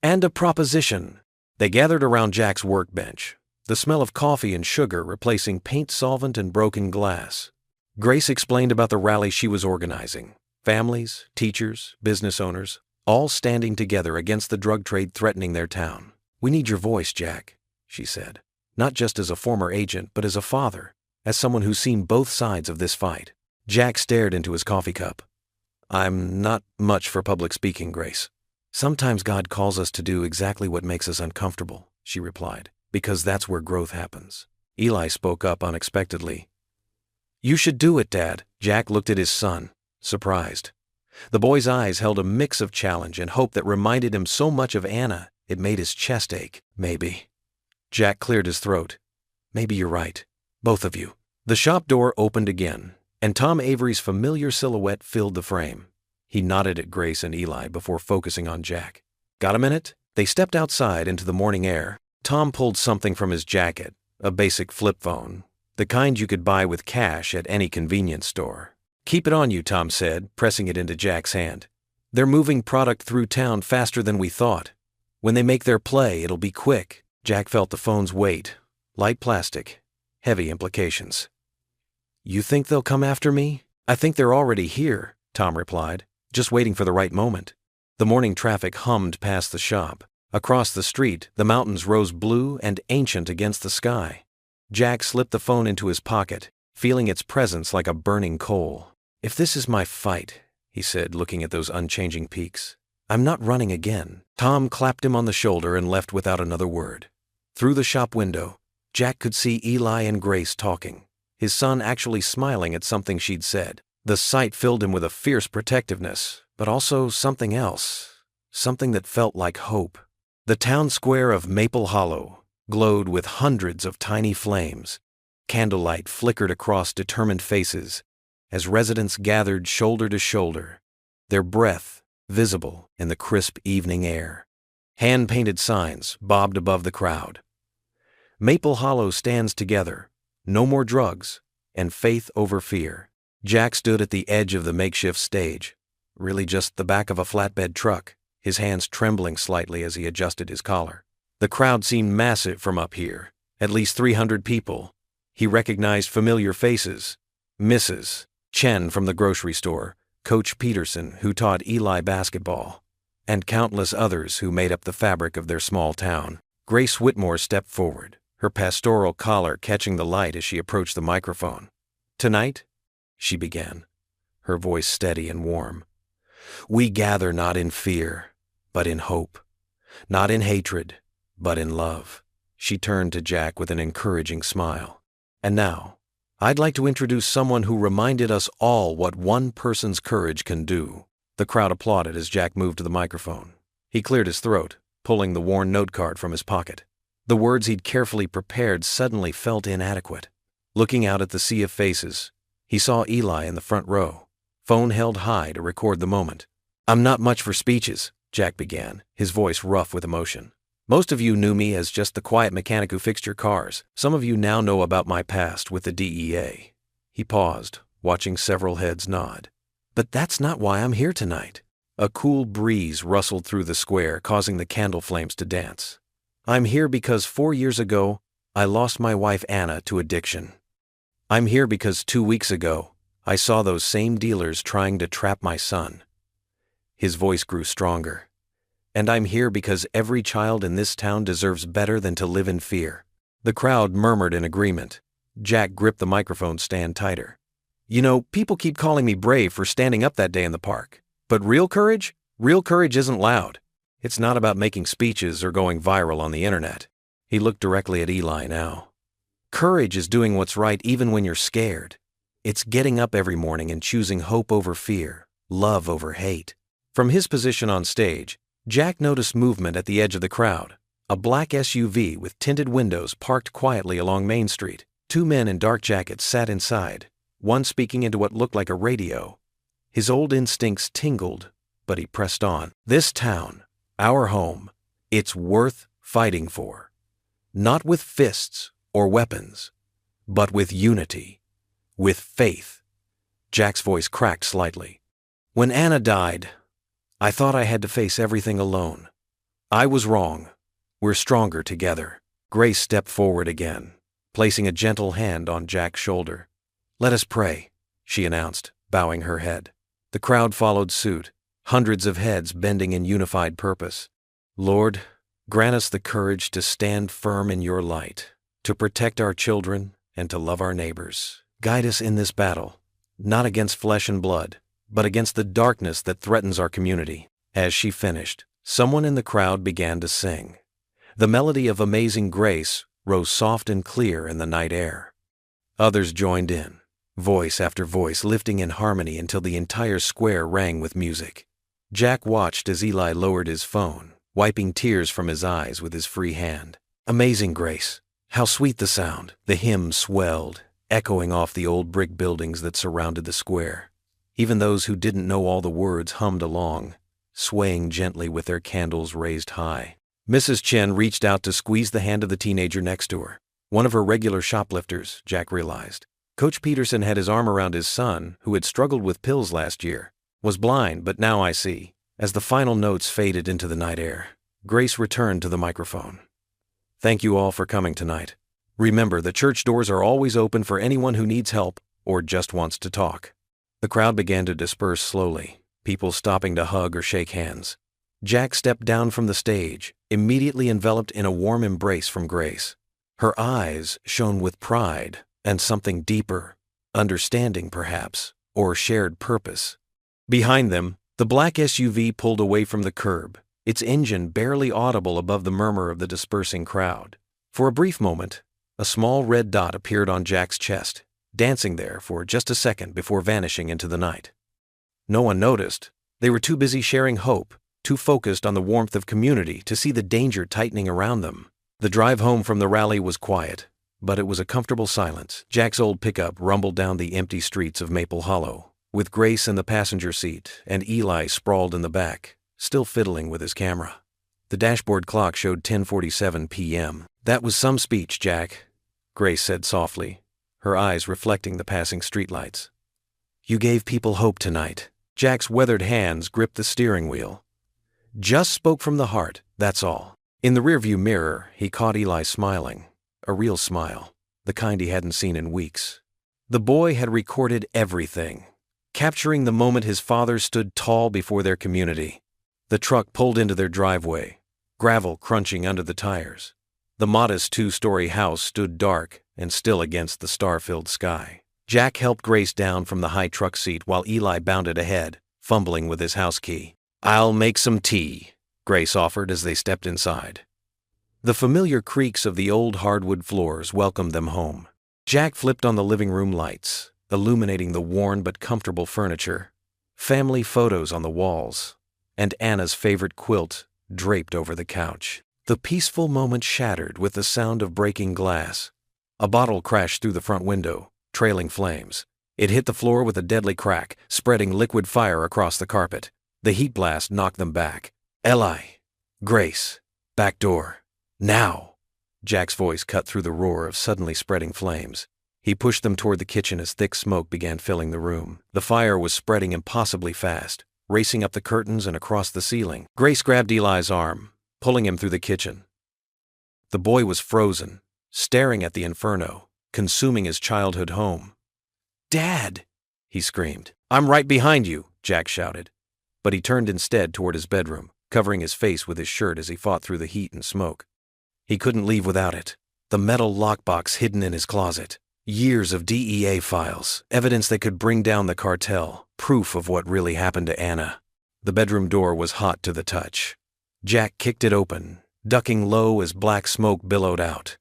"And a proposition." They gathered around Jack's workbench, the smell of coffee and sugar replacing paint solvent and broken glass. Grace explained about the rally she was organizing. Families, teachers, business owners, all standing together against the drug trade threatening their town. "We need your voice, Jack," she said, "not just as a former agent, but as a father, as someone who's seen both sides of this fight." Jack stared into his coffee cup. "I'm not much for public speaking, Grace." "Sometimes God calls us to do exactly what makes us uncomfortable," she replied, "because that's where growth happens." Eli spoke up unexpectedly. "You should do it, Dad." Jack looked at his son, surprised. The boy's eyes held a mix of challenge and hope that reminded him so much of Anna it made his chest ache. "Maybe." Jack cleared his throat. "Maybe you're right. Both of you." The shop door opened again, and Tom Avery's familiar silhouette filled the frame. He nodded at Grace and Eli before focusing on Jack. "Got a minute?" They stepped outside into the morning air. Tom pulled something from his jacket, a basic flip phone, the kind you could buy with cash at any convenience store. "Keep it on you," Tom said, pressing it into Jack's hand. "They're moving product through town faster than we thought. When they make their play, it'll be quick." Jack felt the phone's weight, light plastic, heavy implications. "You think they'll come after me?" "I think they're already here," Tom replied, just waiting for the right moment. The morning traffic hummed past the shop. Across the street, the mountains rose blue and ancient against the sky. Jack slipped the phone into his pocket, feeling its presence like a burning coal. "If this is my fight," he said, looking at those unchanging peaks, "I'm not running again." Tom clapped him on the shoulder and left without another word. Through the shop window, Jack could see Eli and Grace talking, his son actually smiling at something she'd said. The sight filled him with a fierce protectiveness, but also something else, something that felt like hope. The town square of Maple Hollow glowed with hundreds of tiny flames. Candlelight flickered across determined faces as residents gathered shoulder to shoulder, their breath visible in the crisp evening air. Hand-painted signs bobbed above the crowd. "Maple Hollow stands together. No more drugs, and faith over fear." Jack stood at the edge of the makeshift stage, really just the back of a flatbed truck, his hands trembling slightly as he adjusted his collar. The crowd seemed massive from up here, at least 300 people. He recognized familiar faces: Mrs. Chen from the grocery store, Coach Peterson, who taught Eli basketball, and countless others who made up the fabric of their small town. Grace Whitmore stepped forward, her pastoral collar catching the light as she approached the microphone. "Tonight," she began, her voice steady and warm, "we gather not in fear, but in hope, not in hatred, but in love." She turned to Jack with an encouraging smile. "And now, I'd like to introduce someone who reminded us all what one person's courage can do." The crowd applauded as Jack moved to the microphone. He cleared his throat, pulling the worn note card from his pocket. The words he'd carefully prepared suddenly felt inadequate. Looking out at the sea of faces, he saw Eli in the front row, phone held high to record the moment. "I'm not much for speeches," Jack began, his voice rough with emotion. "Most of you knew me as just the quiet mechanic who fixed your cars. Some of you now know about my past with the DEA." He paused, watching several heads nod. "But that's not why I'm here tonight." A cool breeze rustled through the square, causing the candle flames to dance. "I'm here because 4 years ago, I lost my wife Anna to addiction. I'm here because 2 weeks ago, I saw those same dealers trying to trap my son." His voice grew stronger. "And I'm here because every child in this town deserves better than to live in fear." The crowd murmured in agreement. Jack gripped the microphone stand tighter. "You know, people keep calling me brave for standing up that day in the park. But real courage isn't loud. It's not about making speeches or going viral on the internet." He looked directly at Eli now. "Courage is doing what's right even when you're scared. It's getting up every morning and choosing hope over fear, love over hate." From his position on stage, Jack noticed movement at the edge of the crowd. A black SUV with tinted windows parked quietly along Main Street. 2 men in dark jackets sat inside, one speaking into what looked like a radio. His old instincts tingled, but he pressed on. "This town, our home, it's worth fighting for. Not with fists or weapons, but with unity, with faith." Jack's voice cracked slightly. "When Anna died, I thought I had to face everything alone. I was wrong. We're stronger together." Grace stepped forward again, placing a gentle hand on Jack's shoulder. "Let us pray," she announced, bowing her head. The crowd followed suit, hundreds of heads bending in unified purpose. "Lord, grant us the courage to stand firm in your light, to protect our children and to love our neighbors. Guide us in this battle, not against flesh and blood, but against the darkness that threatens our community." As she finished, someone in the crowd began to sing. The melody of Amazing Grace rose soft and clear in the night air. Others joined in, voice after voice lifting in harmony until the entire square rang with music. Jack watched as Eli lowered his phone, wiping tears from his eyes with his free hand. Amazing Grace. How sweet the sound. The hymn swelled, echoing off the old brick buildings that surrounded the square. Even those who didn't know all the words hummed along, swaying gently with their candles raised high. Mrs. Chen reached out to squeeze the hand of the teenager next to her. One of her regular shoplifters, Jack realized. Coach Peterson had his arm around his son, who had struggled with pills last year. Was blind, but now I see. As the final notes faded into the night air, Grace returned to the microphone. "Thank you all for coming tonight. Remember, the church doors are always open for anyone who needs help or just wants to talk." The crowd began to disperse slowly, people stopping to hug or shake hands. Jack stepped down from the stage, immediately enveloped in a warm embrace from Grace. Her eyes shone with pride and something deeper, understanding perhaps, or shared purpose. Behind them, the black SUV pulled away from the curb, its engine barely audible above the murmur of the dispersing crowd. For a brief moment, a small red dot appeared on Jack's chest, dancing there for just a second before vanishing into the night. No one noticed. They were too busy sharing hope, too focused on the warmth of community to see the danger tightening around them. The drive home from the rally was quiet, but it was a comfortable silence. Jack's old pickup rumbled down the empty streets of Maple Hollow, with Grace in the passenger seat and Eli sprawled in the back, still fiddling with his camera. The dashboard clock showed 10:47 p.m. "That was some speech, Jack," Grace said softly, her eyes reflecting the passing streetlights. You gave people hope tonight. Jack's weathered hands gripped the steering wheel. Just spoke from the heart, that's all. In the rearview mirror, he caught Eli smiling. A real smile, the kind he hadn't seen in weeks. The boy had recorded everything, capturing the moment his father stood tall before their community. The truck pulled into their driveway, gravel crunching under the tires. The modest two-story house stood dark and still against the star-filled sky. Jack helped Grace down from the high truck seat while Eli bounded ahead, fumbling with his house key. "I'll make some tea," Grace offered as they stepped inside. The familiar creaks of the old hardwood floors welcomed them home. Jack flipped on the living room lights, illuminating the worn but comfortable furniture, family photos on the walls, and Anna's favorite quilt draped over the couch. The peaceful moment shattered with the sound of breaking glass. A bottle crashed through the front window, trailing flames. It hit the floor with a deadly crack, spreading liquid fire across the carpet. The heat blast knocked them back. "Eli! Grace! Back door! Now!" Jack's voice cut through the roar of suddenly spreading flames. He pushed them toward the kitchen as thick smoke began filling the room. The fire was spreading impossibly fast, racing up the curtains and across the ceiling. Grace grabbed Eli's arm, pulling him through the kitchen. The boy was frozen, staring at the inferno, consuming his childhood home. "Dad!" he screamed. "I'm right behind you," Jack shouted. But he turned instead toward his bedroom, covering his face with his shirt as he fought through the heat and smoke. He couldn't leave without it. The metal lockbox hidden in his closet. Years of DEA files, evidence that could bring down the cartel, proof of what really happened to Anna. The bedroom door was hot to the touch. Jack kicked it open, ducking low as black smoke billowed out.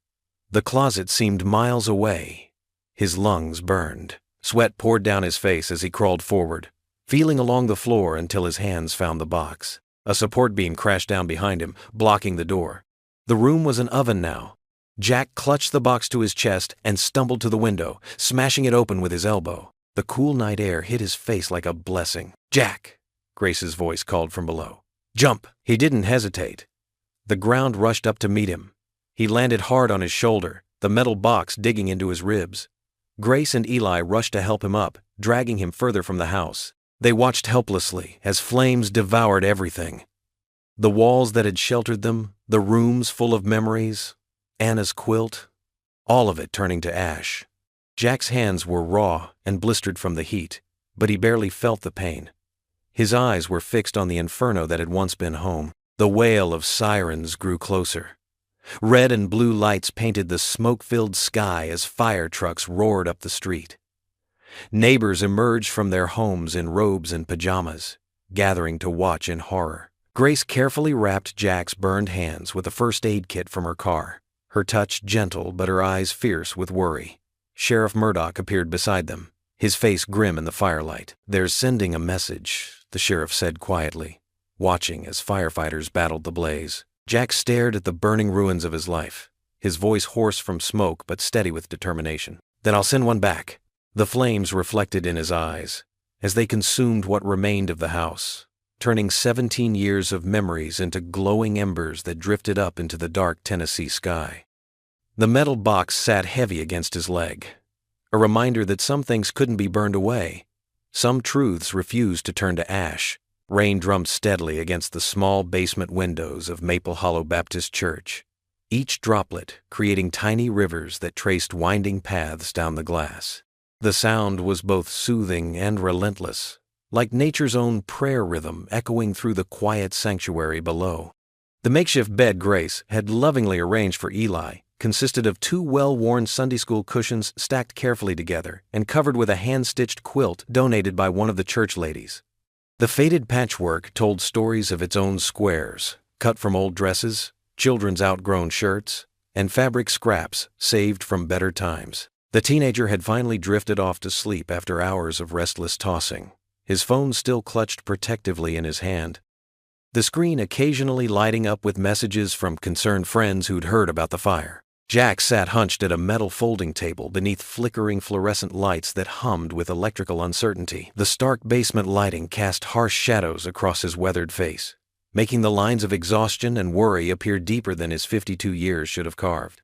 The closet seemed miles away. His lungs burned. Sweat poured down his face as he crawled forward, feeling along the floor until his hands found the box. A support beam crashed down behind him, blocking the door. The room was an oven now. Jack clutched the box to his chest and stumbled to the window, smashing it open with his elbow. The cool night air hit his face like a blessing. "Jack!" Grace's voice called from below. "Jump!" He didn't hesitate. The ground rushed up to meet him. He landed hard on his shoulder, the metal box digging into his ribs. Grace and Eli rushed to help him up, dragging him further from the house. They watched helplessly as flames devoured everything. The walls that had sheltered them, the rooms full of memories, Anna's quilt, all of it turning to ash. Jack's hands were raw and blistered from the heat, but he barely felt the pain. His eyes were fixed on the inferno that had once been home. The wail of sirens grew closer. Red and blue lights painted the smoke-filled sky as fire trucks roared up the street. Neighbors emerged from their homes in robes and pajamas, gathering to watch in horror. Grace carefully wrapped Jack's burned hands with a first aid kit from her car, her touch gentle but her eyes fierce with worry. Sheriff Murdoch appeared beside them, his face grim in the firelight. "They're sending a message," the sheriff said quietly, watching as firefighters battled the blaze. Jack stared at the burning ruins of his life, his voice hoarse from smoke but steady with determination. "Then I'll send one back." The flames reflected in his eyes as they consumed what remained of the house, turning 17 years of memories into glowing embers that drifted up into the dark Tennessee sky. The metal box sat heavy against his leg, a reminder that some things couldn't be burned away. Some truths refused to turn to ash. Rain drummed steadily against the small basement windows of Maple Hollow Baptist Church, each droplet creating tiny rivers that traced winding paths down the glass. The sound was both soothing and relentless, like nature's own prayer rhythm echoing through the quiet sanctuary below. The makeshift bed Grace had lovingly arranged for Eli consisted of 2 well-worn Sunday school cushions stacked carefully together and covered with a hand-stitched quilt donated by one of the church ladies. The faded patchwork told stories of its own squares, cut from old dresses, children's outgrown shirts, and fabric scraps saved from better times. The teenager had finally drifted off to sleep after hours of restless tossing, his phone still clutched protectively in his hand, the screen occasionally lighting up with messages from concerned friends who'd heard about the fire. Jack sat hunched at a metal folding table beneath flickering fluorescent lights that hummed with electrical uncertainty. The stark basement lighting cast harsh shadows across his weathered face, making the lines of exhaustion and worry appear deeper than his 52 years should have carved.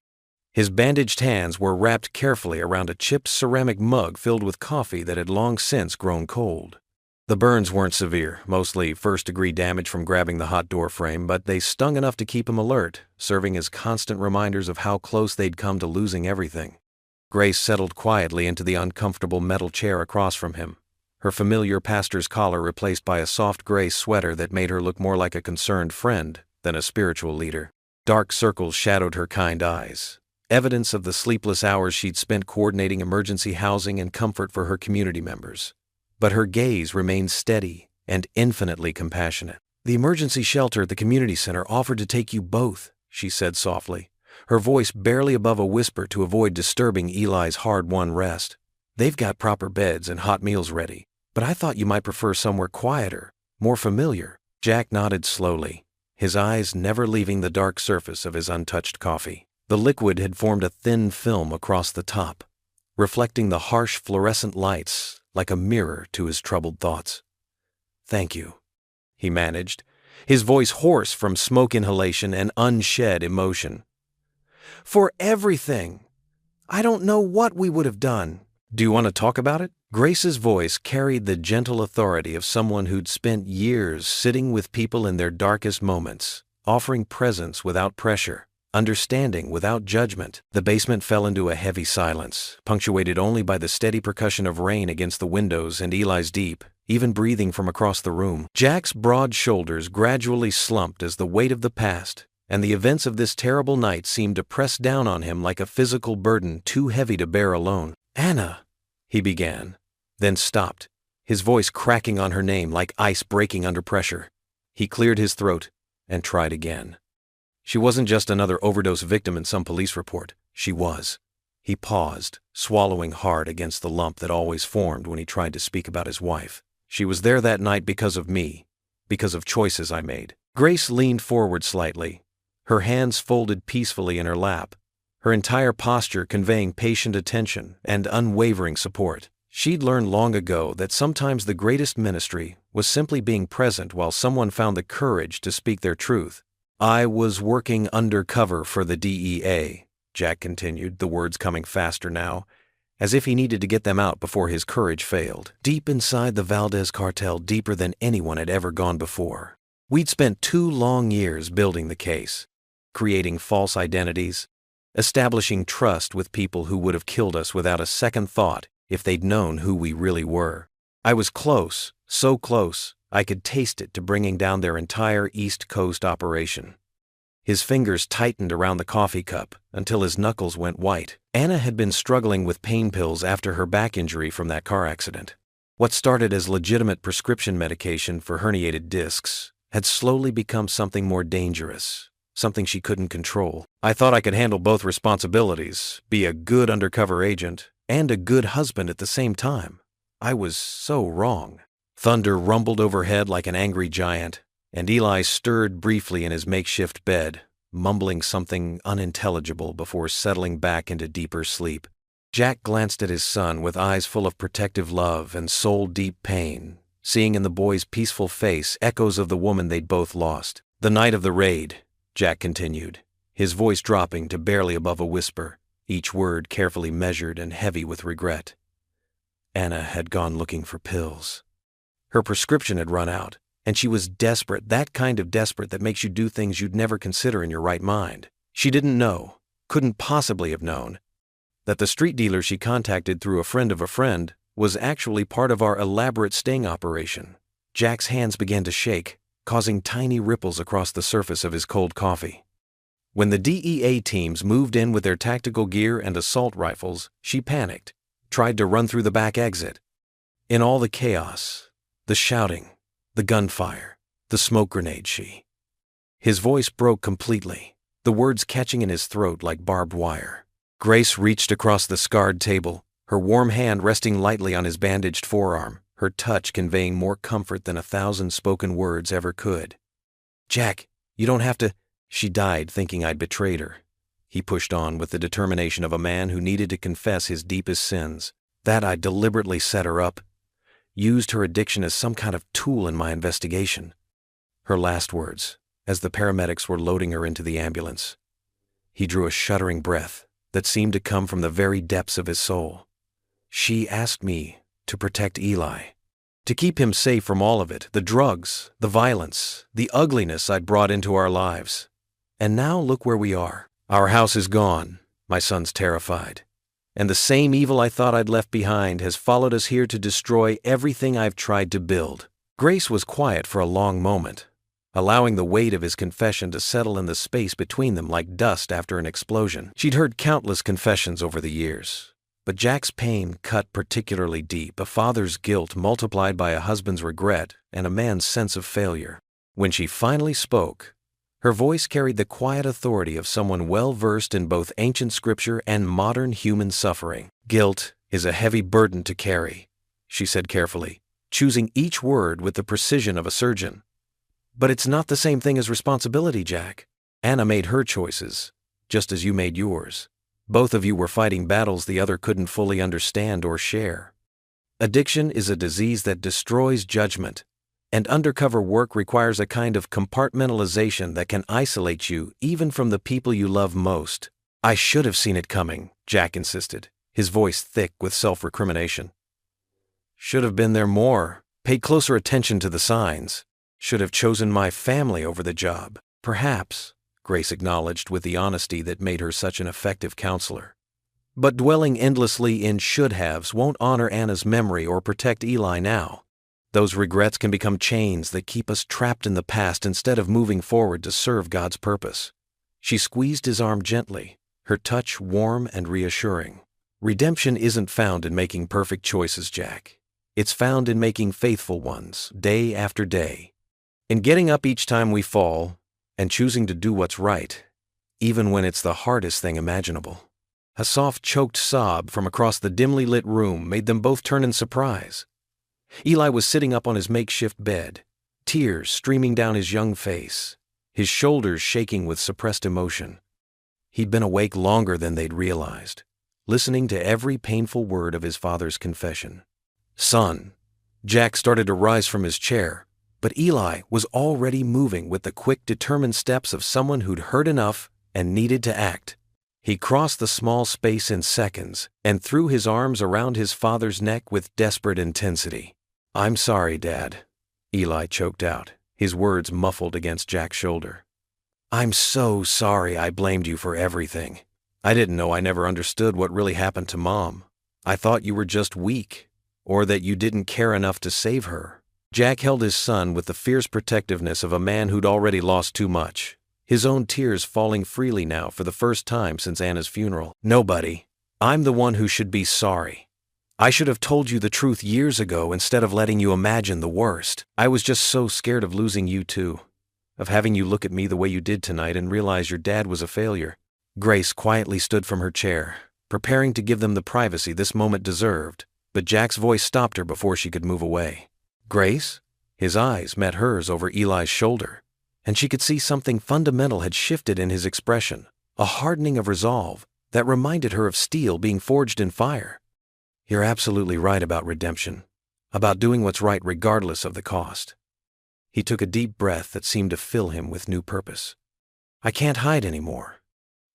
His bandaged hands were wrapped carefully around a chipped ceramic mug filled with coffee that had long since grown cold. The burns weren't severe, mostly first-degree damage from grabbing the hot door frame, but they stung enough to keep him alert, serving as constant reminders of how close they'd come to losing everything. Grace settled quietly into the uncomfortable metal chair across from him, her familiar pastor's collar replaced by a soft gray sweater that made her look more like a concerned friend than a spiritual leader. Dark circles shadowed her kind eyes, evidence of the sleepless hours she'd spent coordinating emergency housing and comfort for her community members. But her gaze remained steady and infinitely compassionate. "The emergency shelter at the community center offered to take you both," she said softly, her voice barely above a whisper to avoid disturbing Eli's hard-won rest. "They've got proper beds and hot meals ready, but I thought you might prefer somewhere quieter, more familiar." Jack nodded slowly, his eyes never leaving the dark surface of his untouched coffee. The liquid had formed a thin film across the top, reflecting the harsh fluorescent lights like a mirror to his troubled thoughts. "Thank you," he managed, his voice hoarse from smoke inhalation and unshed emotion. "For everything. I don't know what we would have done." "Do you want to talk about it?" Grace's voice carried the gentle authority of someone who'd spent years sitting with people in their darkest moments, offering presence without pressure, understanding without judgment. The basement fell into a heavy silence, punctuated only by the steady percussion of rain against the windows and Eli's deep, even breathing from across the room. Jack's broad shoulders gradually slumped as the weight of the past and the events of this terrible night seemed to press down on him like a physical burden too heavy to bear alone. "Anna," he began, then stopped, his voice cracking on her name like ice breaking under pressure. He cleared his throat and tried again. She wasn't just another overdose victim in some police report. She was. He paused, swallowing hard against the lump that always formed when he tried to speak about his wife. "She was there that night because of me, because of choices I made." Grace leaned forward slightly, her hands folded peacefully in her lap, her entire posture conveying patient attention and unwavering support. She'd learned long ago that sometimes the greatest ministry was simply being present while someone found the courage to speak their truth. "I was working undercover for the DEA," Jack continued, the words coming faster now, as if he needed to get them out before his courage failed. "Deep inside the Valdez cartel, deeper than anyone had ever gone before. We'd spent 2 long years building the case, creating false identities, establishing trust with people who would have killed us without a second thought if they'd known who we really were. I was close, so close, I could taste it, to bringing down their entire East Coast operation." His fingers tightened around the coffee cup until his knuckles went white. Anna had been struggling with pain pills after her back injury from that car accident. What started as legitimate prescription medication for herniated discs had slowly become something more dangerous, something she couldn't control. "I thought I could handle both responsibilities, be a good undercover agent and a good husband at the same time. I was so wrong." Thunder rumbled overhead like an angry giant, and Eli stirred briefly in his makeshift bed, mumbling something unintelligible before settling back into deeper sleep. Jack glanced at his son with eyes full of protective love and soul-deep pain, seeing in the boy's peaceful face echoes of the woman they'd both lost. "The night of the raid," Jack continued, his voice dropping to barely above a whisper, each word carefully measured and heavy with regret. "Anna had gone looking for pills. Her prescription had run out, and she was desperate, that kind of desperate that makes you do things you'd never consider in your right mind. She didn't know, couldn't possibly have known, that the street dealer she contacted through a friend of a friend was actually part of our elaborate sting operation." Jack's hands began to shake, causing tiny ripples across the surface of his cold coffee. When the DEA teams moved in with their tactical gear and assault rifles, she panicked, tried to run through the back exit. In all the chaos, the shouting, the gunfire, the smoke grenade, His voice broke completely, the words catching in his throat like barbed wire. Grace reached across the scarred table, her warm hand resting lightly on his bandaged forearm, her touch conveying more comfort than 1,000 spoken words ever could. "Jack, you don't have to—" She died thinking I'd betrayed her. He pushed on with the determination of a man who needed to confess his deepest sins. "That I deliberately set her up, used her addiction as some kind of tool in my investigation." Her last words, as the paramedics were loading her into the ambulance. He drew a shuddering breath, that seemed to come from the very depths of his soul. She asked me to protect Eli, to keep him safe from all of it, the drugs, the violence, the ugliness I'd brought into our lives. And now look where we are. Our house is gone, my son's terrified. And the same evil I thought I'd left behind has followed us here to destroy everything I've tried to build. Grace was quiet for a long moment, allowing the weight of his confession to settle in the space between them like dust after an explosion. She'd heard countless confessions over the years, but Jack's pain cut particularly deep, a father's guilt multiplied by a husband's regret and a man's sense of failure. When she finally spoke, her voice carried the quiet authority of someone well-versed in both ancient scripture and modern human suffering. "Guilt is a heavy burden to carry," she said carefully, choosing each word with the precision of a surgeon. "But it's not the same thing as responsibility, Jack. Anna made her choices, just as you made yours. Both of you were fighting battles the other couldn't fully understand or share. Addiction is a disease that destroys judgment, and undercover work requires a kind of compartmentalization that can isolate you even from the people you love most." "I should have seen it coming," Jack insisted, his voice thick with self-recrimination. "Should have been there more, paid closer attention to the signs. Should have chosen my family over the job." "Perhaps," Grace acknowledged with the honesty that made her such an effective counselor. "But dwelling endlessly in should-haves won't honor Anna's memory or protect Eli now. Those regrets can become chains that keep us trapped in the past instead of moving forward to serve God's purpose." She squeezed his arm gently, her touch warm and reassuring. "Redemption isn't found in making perfect choices, Jack. It's found in making faithful ones, day after day. In getting up each time we fall, and choosing to do what's right, even when it's the hardest thing imaginable." A soft, choked sob from across the dimly lit room made them both turn in surprise. Eli was sitting up on his makeshift bed, tears streaming down his young face, his shoulders shaking with suppressed emotion. He'd been awake longer than they'd realized, listening to every painful word of his father's confession. "Son." Jack started to rise from his chair, but Eli was already moving with the quick, determined steps of someone who'd heard enough and needed to act. He crossed the small space in seconds and threw his arms around his father's neck with desperate intensity. "I'm sorry, Dad," Eli choked out, his words muffled against Jack's shoulder. "I'm so sorry I blamed you for everything. I didn't know I never understood what really happened to Mom. I thought you were just weak, or that you didn't care enough to save her." Jack held his son with the fierce protectiveness of a man who'd already lost too much, his own tears falling freely now for the first time since Anna's funeral. "No, buddy. I'm the one who should be sorry. I should have told you the truth years ago instead of letting you imagine the worst. I was just so scared of losing you too, of having you look at me the way you did tonight and realize your dad was a failure." Grace quietly stood from her chair, preparing to give them the privacy this moment deserved, but Jack's voice stopped her before she could move away. "Grace?" His eyes met hers over Eli's shoulder, and she could see something fundamental had shifted in his expression, a hardening of resolve that reminded her of steel being forged in fire. "You're absolutely right about redemption, about doing what's right regardless of the cost." He took a deep breath that seemed to fill him with new purpose. "I can't hide anymore.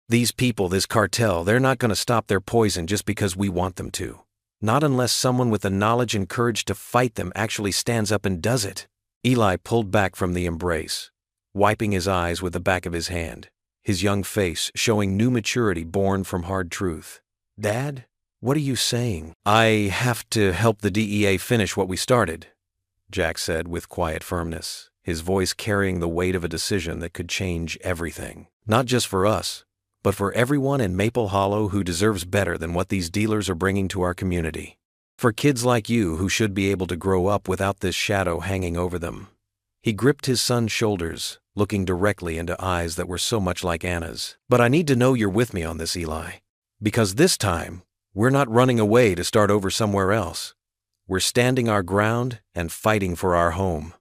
These people, this cartel, they're not going to stop their poison just because we want them to. Not unless someone with the knowledge and courage to fight them actually stands up and does it." Eli pulled back from the embrace, wiping his eyes with the back of his hand, his young face showing new maturity born from hard truth. "Dad, what are you saying?" "I have to help the DEA finish what we started," Jack said with quiet firmness, his voice carrying the weight of a decision that could change everything. "Not just for us, but for everyone in Maple Hollow who deserves better than what these dealers are bringing to our community. For kids like you who should be able to grow up without this shadow hanging over them." He gripped his son's shoulders, looking directly into eyes that were so much like Anna's. "But I need to know you're with me on this, Eli. Because this time, we're not running away to start over somewhere else. We're standing our ground and fighting for our home."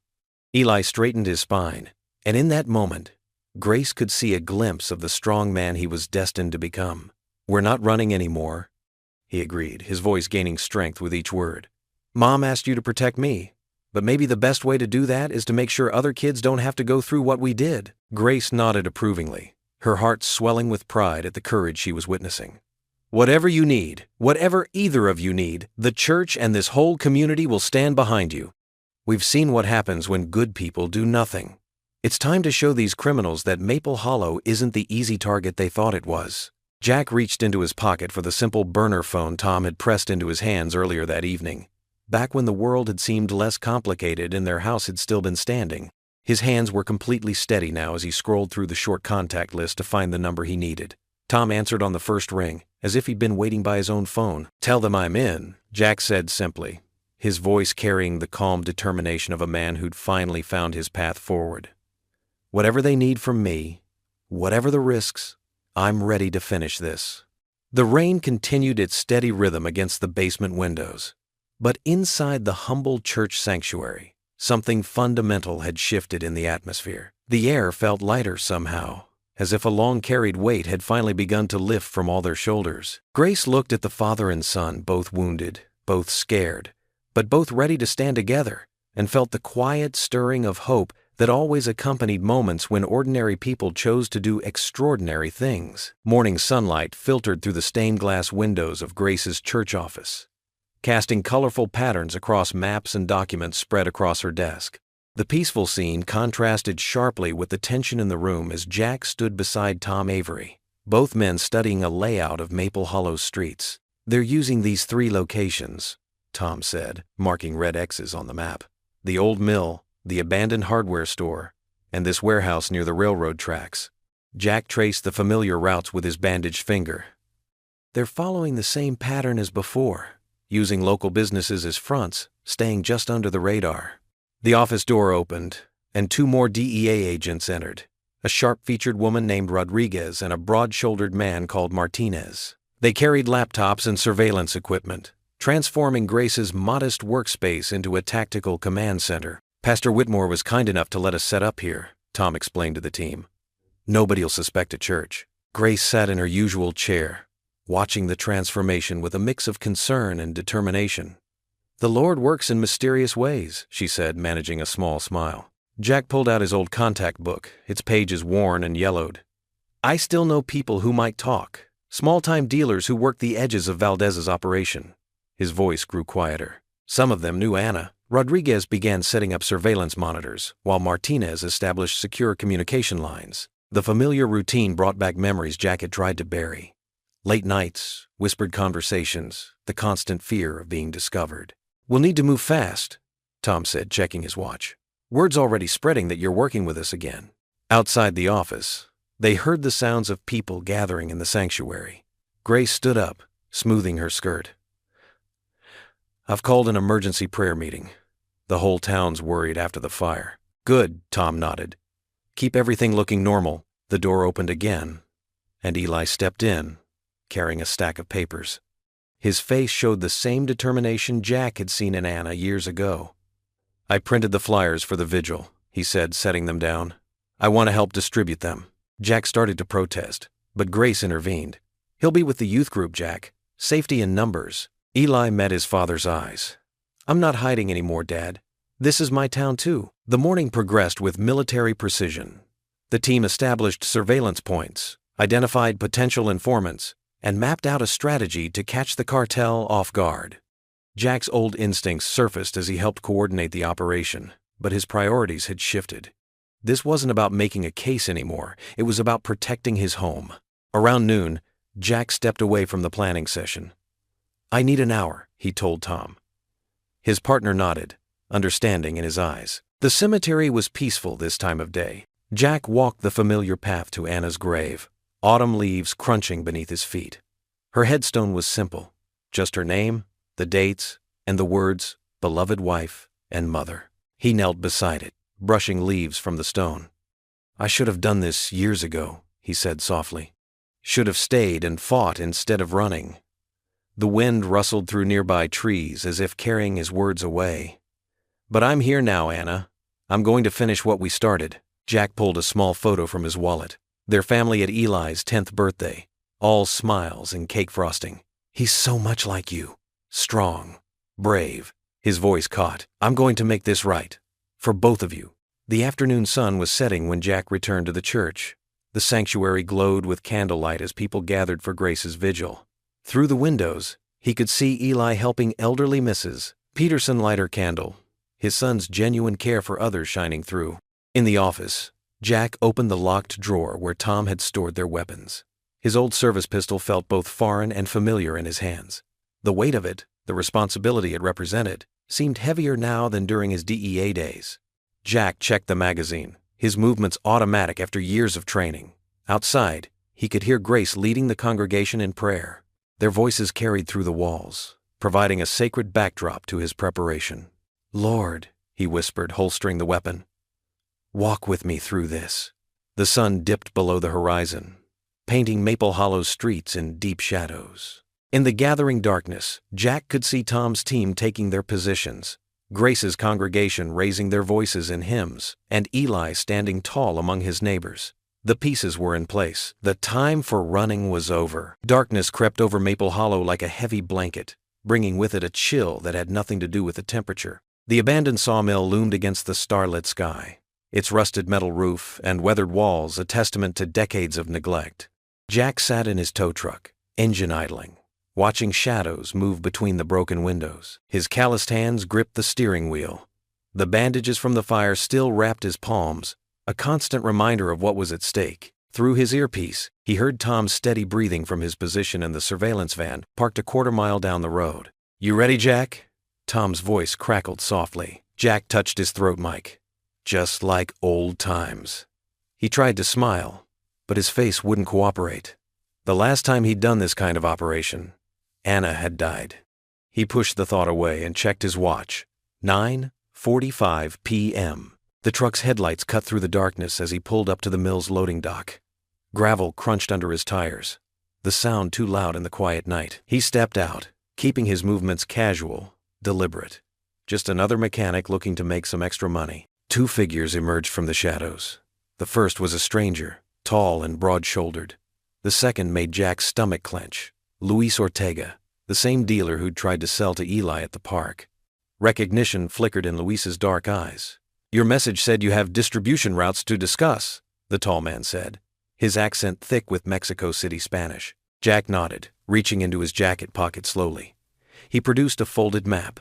Eli straightened his spine, and in that moment, Grace could see a glimpse of the strong man he was destined to become. "We're not running anymore," he agreed, his voice gaining strength with each word. "Mom asked you to protect me, but maybe the best way to do that is to make sure other kids don't have to go through what we did." Grace nodded approvingly, her heart swelling with pride at the courage she was witnessing. Whatever you need, whatever either of you need, the church and this whole community will stand behind you. We've seen what happens when good people do nothing. It's time to show these criminals that Maple Hollow isn't the easy target they thought it was. Jack reached into his pocket for the simple burner phone Tom had pressed into his hands earlier that evening. Back when the world had seemed less complicated and their house had still been standing, his hands were completely steady now as he scrolled through the short contact list to find the number he needed. Tom answered on the first ring, as if he'd been waiting by his own phone. "Tell them I'm in," Jack said simply, his voice carrying the calm determination of a man who'd finally found his path forward. "Whatever they need from me, whatever the risks, I'm ready to finish this." The rain continued its steady rhythm against the basement windows. But inside the humble church sanctuary, something fundamental had shifted in the atmosphere. The air felt lighter somehow, as if a long-carried weight had finally begun to lift from all their shoulders. Grace looked at the father and son, both wounded, both scared, but both ready to stand together, and felt the quiet stirring of hope that always accompanied moments when ordinary people chose to do extraordinary things. Morning sunlight filtered through the stained glass windows of Grace's church office, casting colorful patterns across maps and documents spread across her desk. The peaceful scene contrasted sharply with the tension in the room as Jack stood beside Tom Avery, both men studying a layout of Maple Hollow's streets. "They're using these 3 locations," Tom said, marking red X's on the map. "The old mill, the abandoned hardware store, and this warehouse near the railroad tracks." Jack traced the familiar routes with his bandaged finger. "They're following the same pattern as before, using local businesses as fronts, staying just under the radar." The office door opened, and 2 more DEA agents entered, a sharp-featured woman named Rodriguez and a broad-shouldered man called Martinez. They carried laptops and surveillance equipment, transforming Grace's modest workspace into a tactical command center. "Pastor Whitmore was kind enough to let us set up here," Tom explained to the team. "Nobody'll suspect a church." Grace sat in her usual chair, watching the transformation with a mix of concern and determination. "The Lord works in mysterious ways," she said, managing a small smile. Jack pulled out his old contact book, its pages worn and yellowed. "I still know people who might talk, small-time dealers who worked the edges of Valdez's operation." His voice grew quieter. "Some of them knew Anna." Rodriguez began setting up surveillance monitors, while Martinez established secure communication lines. The familiar routine brought back memories Jack had tried to bury. Late nights, whispered conversations, the constant fear of being discovered. "We'll need to move fast," Tom said, checking his watch. "Word's already spreading that you're working with us again." Outside the office, they heard the sounds of people gathering in the sanctuary. Grace stood up, smoothing her skirt. "I've called an emergency prayer meeting. The whole town's worried after the fire." "Good," Tom nodded. "Keep everything looking normal." The door opened again, and Eli stepped in, carrying a stack of papers. His face showed the same determination Jack had seen in Anna years ago. "I printed the flyers for the vigil," he said, setting them down. "I want to help distribute them." Jack started to protest, but Grace intervened. "He'll be with the youth group, Jack. Safety in numbers." Eli met his father's eyes. "I'm not hiding anymore, Dad. This is my town too." The morning progressed with military precision. The team established surveillance points, identified potential informants, and mapped out a strategy to catch the cartel off guard. Jack's old instincts surfaced as he helped coordinate the operation, but his priorities had shifted. This wasn't about making a case anymore, it was about protecting his home. Around noon, Jack stepped away from the planning session. "I need an hour," he told Tom. His partner nodded, understanding in his eyes. The cemetery was peaceful this time of day. Jack walked the familiar path to Anna's grave, autumn leaves crunching beneath his feet. Her headstone was simple, just her name, the dates, and the words, "beloved wife and mother." He knelt beside it, brushing leaves from the stone. "I should have done this years ago," he said softly. "Should have stayed and fought instead of running." The wind rustled through nearby trees as if carrying his words away. "But I'm here now, Anna. I'm going to finish what we started." Jack pulled a small photo from his wallet. Their family at Eli's 10th birthday, all smiles and cake frosting. "He's so much like you. Strong, brave." His voice caught. "I'm going to make this right. For both of you." The afternoon sun was setting when Jack returned to the church. The sanctuary glowed with candlelight as people gathered for Grace's vigil. Through the windows, he could see Eli helping elderly Mrs. Peterson light her candle, his son's genuine care for others shining through. In the office, Jack opened the locked drawer where Tom had stored their weapons. His old service pistol felt both foreign and familiar in his hands. The weight of it, the responsibility it represented, seemed heavier now than during his DEA days. Jack checked the magazine, his movements automatic after years of training. Outside, he could hear Grace leading the congregation in prayer. Their voices carried through the walls, providing a sacred backdrop to his preparation. "Lord," he whispered, holstering the weapon, "walk with me through this." The sun dipped below the horizon, painting Maple Hollow's streets in deep shadows. In the gathering darkness, Jack could see Tom's team taking their positions, Grace's congregation raising their voices in hymns, and Eli standing tall among his neighbors. The pieces were in place. The time for running was over. Darkness crept over Maple Hollow like a heavy blanket, bringing with it a chill that had nothing to do with the temperature. The abandoned sawmill loomed against the starlit sky, its rusted metal roof and weathered walls a testament to decades of neglect. Jack sat in his tow truck, engine idling, watching shadows move between the broken windows. His calloused hands gripped the steering wheel. The bandages from the fire still wrapped his palms, a constant reminder of what was at stake. Through his earpiece, he heard Tom's steady breathing from his position in the surveillance van parked a quarter-mile down the road. "You ready, Jack?" Tom's voice crackled softly. Jack touched his throat mic. "Just like old times." He tried to smile, but his face wouldn't cooperate. The last time he'd done this kind of operation, Anna had died. He pushed the thought away and checked his watch. 9:45 p.m. The truck's headlights cut through the darkness as he pulled up to the mill's loading dock. Gravel crunched under his tires, the sound too loud in the quiet night. He stepped out, keeping his movements casual, deliberate. Just another mechanic looking to make some extra money. Two figures emerged from the shadows. The first was a stranger, tall and broad-shouldered. The second made Jack's stomach clench. Luis Ortega, the same dealer who'd tried to sell to Eli at the park. Recognition flickered in Luis's dark eyes. "Your message said you have distribution routes to discuss," the tall man said, his accent thick with Mexico City Spanish. Jack nodded, reaching into his jacket pocket slowly. He produced a folded map.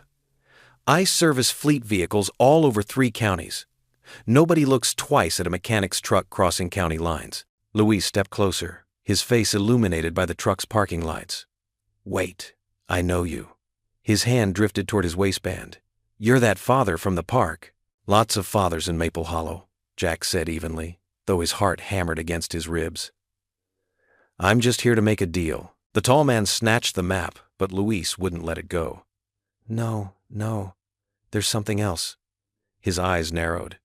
"I service fleet vehicles all over 3 counties. Nobody looks twice at a mechanic's truck crossing county lines." Luis stepped closer, his face illuminated by the truck's parking lights. "Wait, I know you." His hand drifted toward his waistband. "You're that father from the park." "Lots of fathers in Maple Hollow," Jack said evenly, though his heart hammered against his ribs. "I'm just here to make a deal." The tall man snatched the map, but Luis wouldn't let it go. No, there's something else." His eyes narrowed.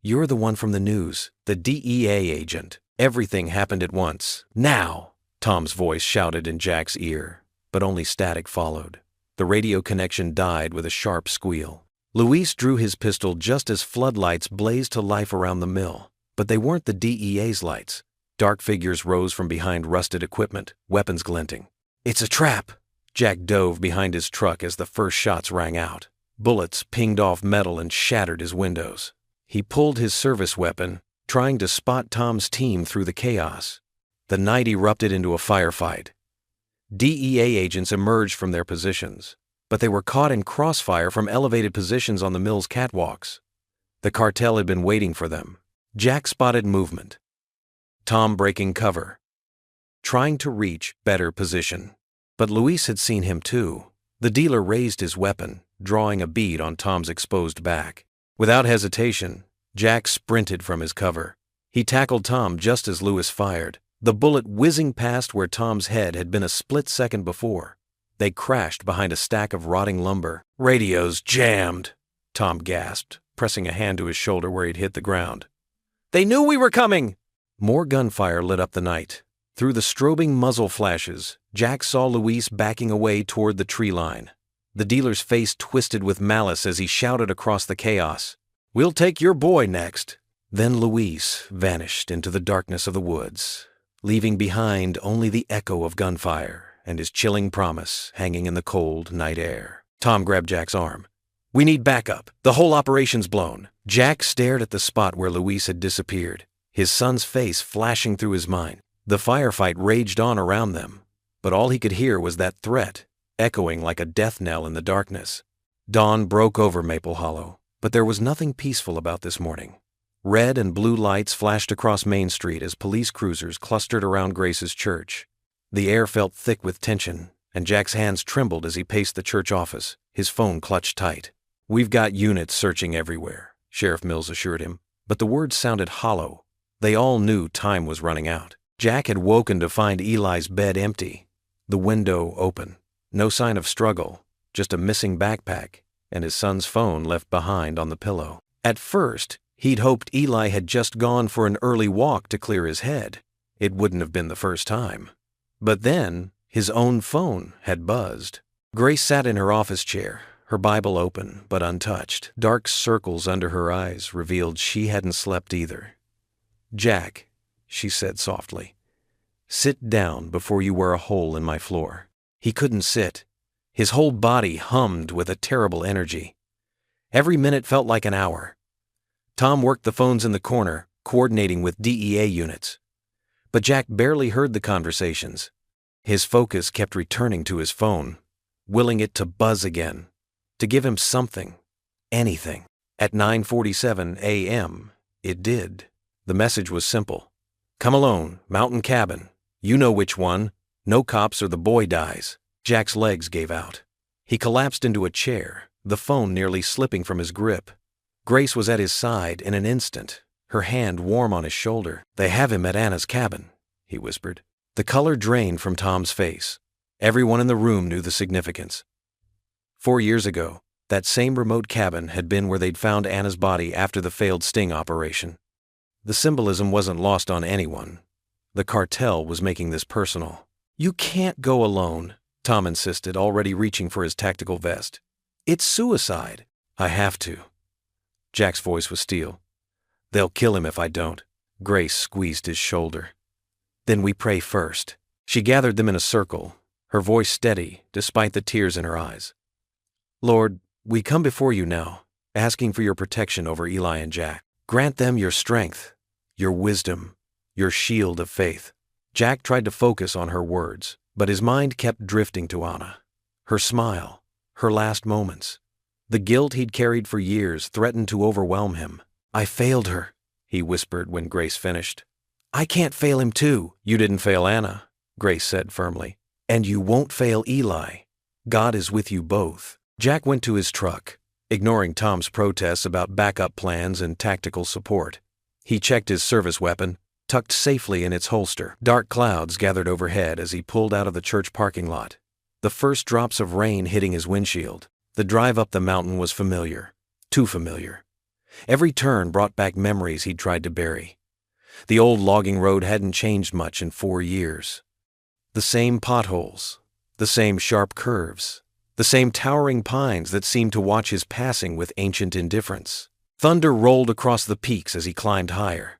"You're the one from the news, the DEA agent. Everything happened at once. Now!" Tom's voice shouted in Jack's ear, but only static followed. The radio connection died with a sharp squeal. Luis drew his pistol just as floodlights blazed to life around the mill, but they weren't the DEA's lights. Dark figures rose from behind rusted equipment, weapons glinting. "It's a trap!" Jack dove behind his truck as the first shots rang out. Bullets pinged off metal and shattered his windows. He pulled his service weapon, trying to spot Tom's team through the chaos. The night erupted into a firefight. DEA agents emerged from their positions, but they were caught in crossfire from elevated positions on the mill's catwalks. The cartel had been waiting for them. Jack spotted movement. Tom breaking cover, trying to reach better position. But Luis had seen him too. The dealer raised his weapon, drawing a bead on Tom's exposed back. Without hesitation, Jack sprinted from his cover. He tackled Tom just as Luis fired, the bullet whizzing past where Tom's head had been a split second before. They crashed behind a stack of rotting lumber. "Radio's jammed," Tom gasped, pressing a hand to his shoulder where he'd hit the ground. "They knew we were coming!" More gunfire lit up the night. Through the strobing muzzle flashes, Jack saw Luis backing away toward the tree line. The dealer's face twisted with malice as he shouted across the chaos, "We'll take your boy next." Then Luis vanished into the darkness of the woods, leaving behind only the echo of gunfire and his chilling promise hanging in the cold night air. Tom grabbed Jack's arm. "We need backup. The whole operation's blown." Jack stared at the spot where Luis had disappeared, his son's face flashing through his mind. The firefight raged on around them, but all he could hear was that threat, echoing like a death knell in the darkness. Dawn broke over Maple Hollow, but there was nothing peaceful about this morning. Red and blue lights flashed across Main Street as police cruisers clustered around Grace's church. The air felt thick with tension, and Jack's hands trembled as he paced the church office, his phone clutched tight. "We've got units searching everywhere," Sheriff Mills assured him, but the words sounded hollow. They all knew time was running out. Jack had woken to find Eli's bed empty, the window open. No sign of struggle, just a missing backpack, and his son's phone left behind on the pillow. At first, he'd hoped Eli had just gone for an early walk to clear his head. It wouldn't have been the first time. But then, his own phone had buzzed. Grace sat in her office chair, her Bible open but untouched. Dark circles under her eyes revealed she hadn't slept either. "Jack," she said softly, "sit down before you wear a hole in my floor." He couldn't sit. His whole body hummed with a terrible energy. Every minute felt like an hour. Tom worked the phones in the corner, coordinating with DEA units. But Jack barely heard the conversations. His focus kept returning to his phone, willing it to buzz again, to give him something, anything. At 9:47 a.m., it did. The message was simple. "Come alone, mountain cabin. You know which one. No cops or the boy dies." Jack's legs gave out. He collapsed into a chair, the phone nearly slipping from his grip. Grace was at his side in an instant, her hand warm on his shoulder. "They have him at Anna's cabin," he whispered. The color drained from Tom's face. Everyone in the room knew the significance. 4 years ago, that same remote cabin had been where they'd found Anna's body after the failed sting operation. The symbolism wasn't lost on anyone. The cartel was making this personal. "You can't go alone," Tom insisted, already reaching for his tactical vest. "It's suicide." "I have to." Jack's voice was steel. "They'll kill him if I don't." Grace squeezed his shoulder. "Then we pray first." She gathered them in a circle, her voice steady despite the tears in her eyes. "Lord, we come before you now, asking for your protection over Eli and Jack. Grant them your strength, your wisdom, your shield of faith." Jack tried to focus on her words, but his mind kept drifting to Anna. Her smile, her last moments. The guilt he'd carried for years threatened to overwhelm him. "I failed her," he whispered when Grace finished. "I can't fail him too." "You didn't fail Anna," Grace said firmly. "And you won't fail Eli. God is with you both." Jack went to his truck, ignoring Tom's protests about backup plans and tactical support. He checked his service weapon, tucked safely in its holster. Dark clouds gathered overhead as he pulled out of the church parking lot, the first drops of rain hitting his windshield. The drive up the mountain was familiar, too familiar. Every turn brought back memories he'd tried to bury. The old logging road hadn't changed much in 4 years. The same potholes, the same sharp curves, the same towering pines that seemed to watch his passing with ancient indifference. Thunder rolled across the peaks as he climbed higher.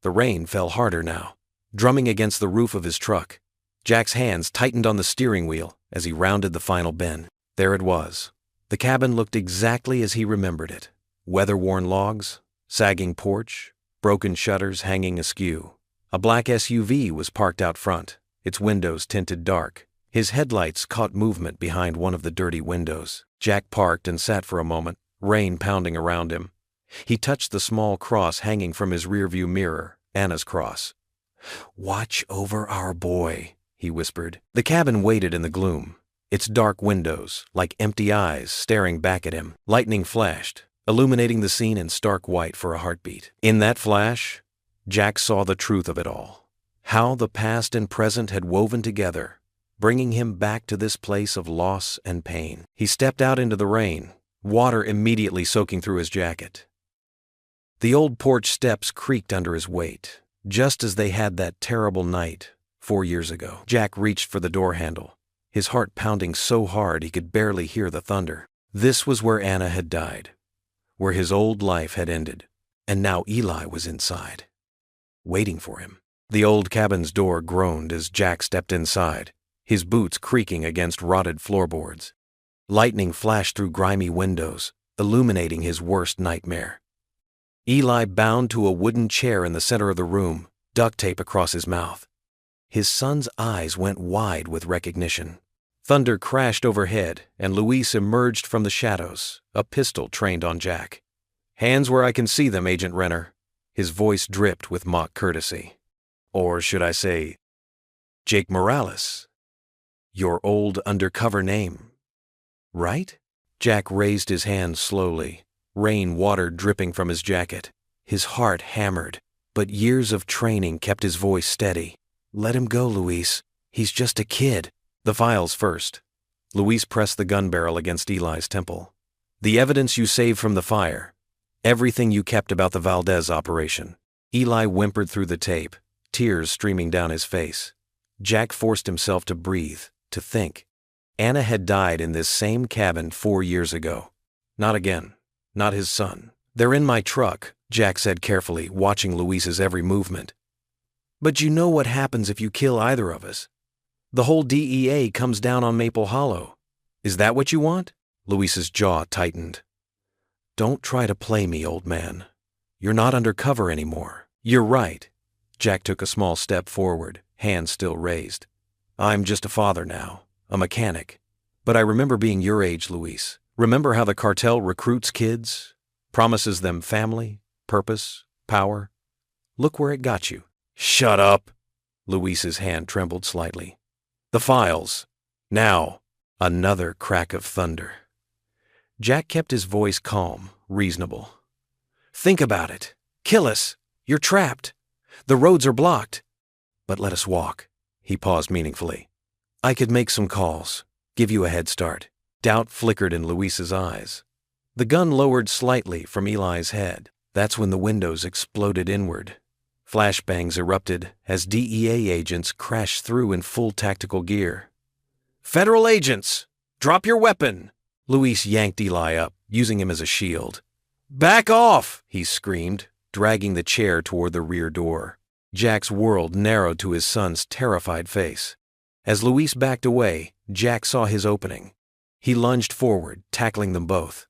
The rain fell harder now, drumming against the roof of his truck. Jack's hands tightened on the steering wheel as he rounded the final bend. There it was. The cabin looked exactly as he remembered it. Weather-worn logs, sagging porch, broken shutters hanging askew. A black SUV was parked out front, its windows tinted dark. His headlights caught movement behind one of the dirty windows. Jack parked and sat for a moment, rain pounding around him. He touched the small cross hanging from his rearview mirror, Anna's cross. "Watch over our boy," he whispered. The cabin waited in the gloom, its dark windows like empty eyes staring back at him. Lightning flashed, illuminating the scene in stark white for a heartbeat. In that flash, Jack saw the truth of it all. How the past and present had woven together, bringing him back to this place of loss and pain. He stepped out into the rain, water immediately soaking through his jacket. The old porch steps creaked under his weight, just as they had that terrible night 4 years ago. Jack reached for the door handle, his heart pounding so hard he could barely hear the thunder. This was where Anna had died, where his old life had ended, and now Eli was inside, waiting for him. The old cabin's door groaned as Jack stepped inside, his boots creaking against rotted floorboards. Lightning flashed through grimy windows, illuminating his worst nightmare. Eli bound to a wooden chair in the center of the room, duct tape across his mouth. His son's eyes went wide with recognition. Thunder crashed overhead, and Luis emerged from the shadows, a pistol trained on Jack. "Hands where I can see them, Agent Renner." His voice dripped with mock courtesy. "Or should I say, Jake Morales? Your old undercover name, right?" Jack raised his hand slowly, rain water dripping from his jacket. His heart hammered, but years of training kept his voice steady. "Let him go, Luis. He's just a kid." "The files first." Luis pressed the gun barrel against Eli's temple. "The evidence you saved from the fire. Everything you kept about the Valdez operation." Eli whimpered through the tape, tears streaming down his face. Jack forced himself to breathe, to think. Anna had died in this same cabin 4 years ago. Not again. Not his son. "They're in my truck," Jack said carefully, watching Luis's every movement. "But you know what happens if you kill either of us. The whole DEA comes down on Maple Hollow. Is that what you want?" Luis's jaw tightened. "Don't try to play me, old man. You're not undercover anymore." "You're right." Jack took a small step forward, hands still raised. "I'm just a father now, a mechanic. But I remember being your age, Luis. Remember how the cartel recruits kids, promises them family, purpose, power? Look where it got you." "Shut up!" Luis's hand trembled slightly. "The files. Now." Another crack of thunder. Jack kept his voice calm, reasonable. "Think about it. Kill us. You're trapped. The roads are blocked. But let us walk." He paused meaningfully. "I could make some calls, give you a head start." Doubt flickered in Luis's eyes. The gun lowered slightly from Eli's head. That's when the windows exploded inward. Flashbangs erupted as DEA agents crashed through in full tactical gear. "Federal agents! Drop your weapon!" Luis yanked Eli up, using him as a shield. "Back off!" he screamed, dragging the chair toward the rear door. Jack's world narrowed to his son's terrified face. As Luis backed away, Jack saw his opening. He lunged forward, tackling them both.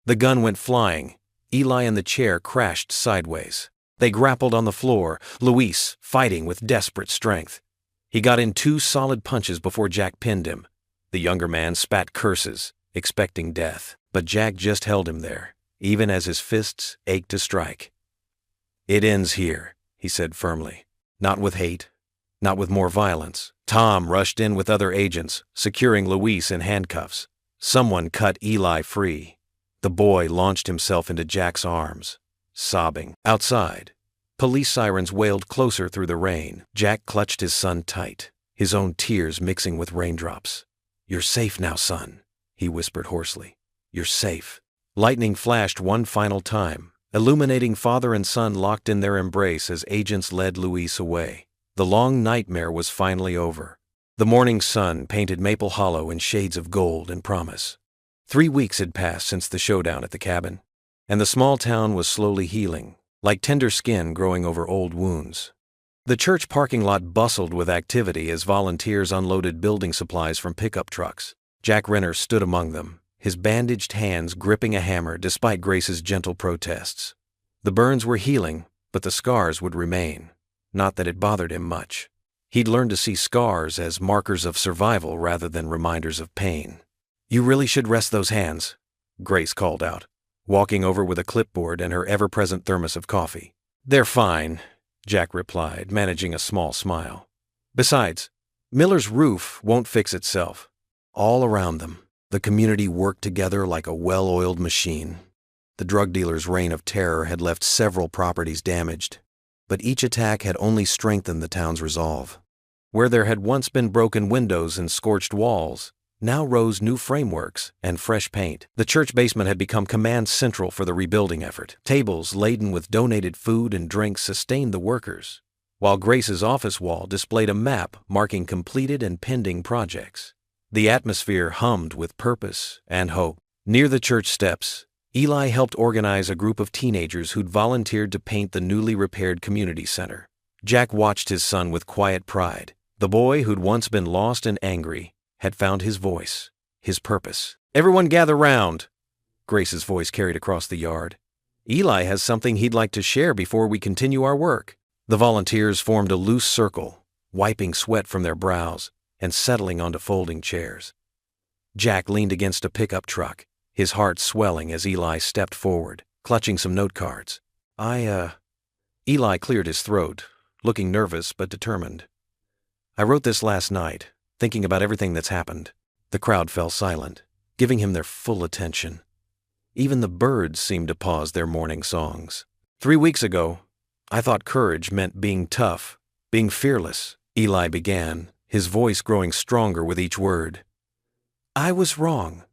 The gun went flying. Eli and the chair crashed sideways. They grappled on the floor, Luis fighting with desperate strength. He got in 2 solid punches before Jack pinned him. The younger man spat curses, expecting death, but Jack just held him there, even as his fists ached to strike. "It ends here," he said firmly. "Not with hate, not with more violence." Tom rushed in with other agents, securing Luis in handcuffs. Someone cut Eli free. The boy launched himself into Jack's arms, sobbing. Outside, police sirens wailed closer through the rain. Jack clutched his son tight, his own tears mixing with raindrops. "You're safe now, son," he whispered hoarsely. "You're safe." Lightning flashed one final time, illuminating father and son locked in their embrace as agents led Luis away. The long nightmare was finally over. The morning sun painted Maple Hollow in shades of gold and promise. 3 weeks had passed since the showdown at the cabin, and the small town was slowly healing, like tender skin growing over old wounds. The church parking lot bustled with activity as volunteers unloaded building supplies from pickup trucks. Jack Renner stood among them, his bandaged hands gripping a hammer despite Grace's gentle protests. The burns were healing, but the scars would remain. Not that it bothered him much. He'd learned to see scars as markers of survival rather than reminders of pain. "You really should rest those hands," Grace called out, walking over with a clipboard and her ever-present thermos of coffee. "They're fine," Jack replied, managing a small smile. "Besides, Miller's roof won't fix itself." All around them, the community worked together like a well-oiled machine. The drug dealer's reign of terror had left several properties damaged, but each attack had only strengthened the town's resolve. Where there had once been broken windows and scorched walls, now rose new frameworks and fresh paint. The church basement had become command central for the rebuilding effort. Tables laden with donated food and drinks sustained the workers, while Grace's office wall displayed a map marking completed and pending projects. The atmosphere hummed with purpose and hope. Near the church steps, Eli helped organize a group of teenagers who'd volunteered to paint the newly repaired community center. Jack watched his son with quiet pride. The boy who'd once been lost and angry had found his voice, his purpose. "Everyone gather round," Grace's voice carried across the yard. "Eli has something he'd like to share before we continue our work." The volunteers formed a loose circle, wiping sweat from their brows and settling onto folding chairs. Jack leaned against a pickup truck, his heart swelling as Eli stepped forward, clutching some note cards. Eli cleared his throat, looking nervous but determined. I wrote this last night, thinking about everything that's happened. The crowd fell silent, giving him their full attention. Even the birds seemed to pause their morning songs. 3 weeks ago, I thought courage meant being tough, being fearless, Eli began, his voice growing stronger with each word. I was wrong.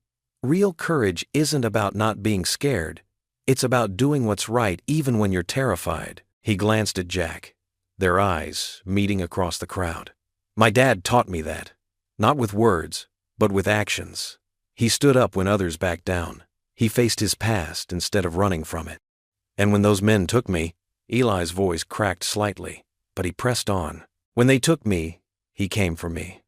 Real courage isn't about not being scared. It's about doing what's right even when you're terrified. He glanced at Jack, their eyes meeting across the crowd. My dad taught me that, not with words, but with actions. He stood up when others backed down. He faced his past instead of running from it. And when those men took me, Eli's voice cracked slightly, but he pressed on. When they took me, he came for me.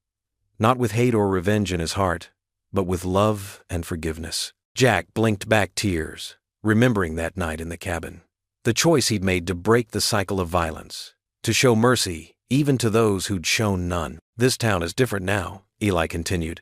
Not with hate or revenge in his heart, but with love and forgiveness. Jack blinked back tears, remembering that night in the cabin. The choice he'd made to break the cycle of violence, to show mercy even to those who'd shown none. This town is different now, Eli continued.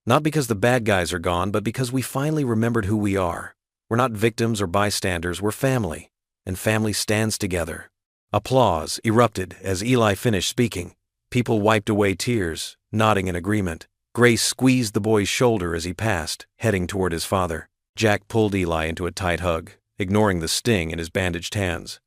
Not because the bad guys are gone, but because we finally remembered who we are. We're not victims or bystanders, we're family, and family stands together. Applause erupted as Eli finished speaking. People wiped away tears, nodding in agreement. Grace squeezed the boy's shoulder as he passed, heading toward his father. Jack pulled Eli into a tight hug, ignoring the sting in his bandaged hands.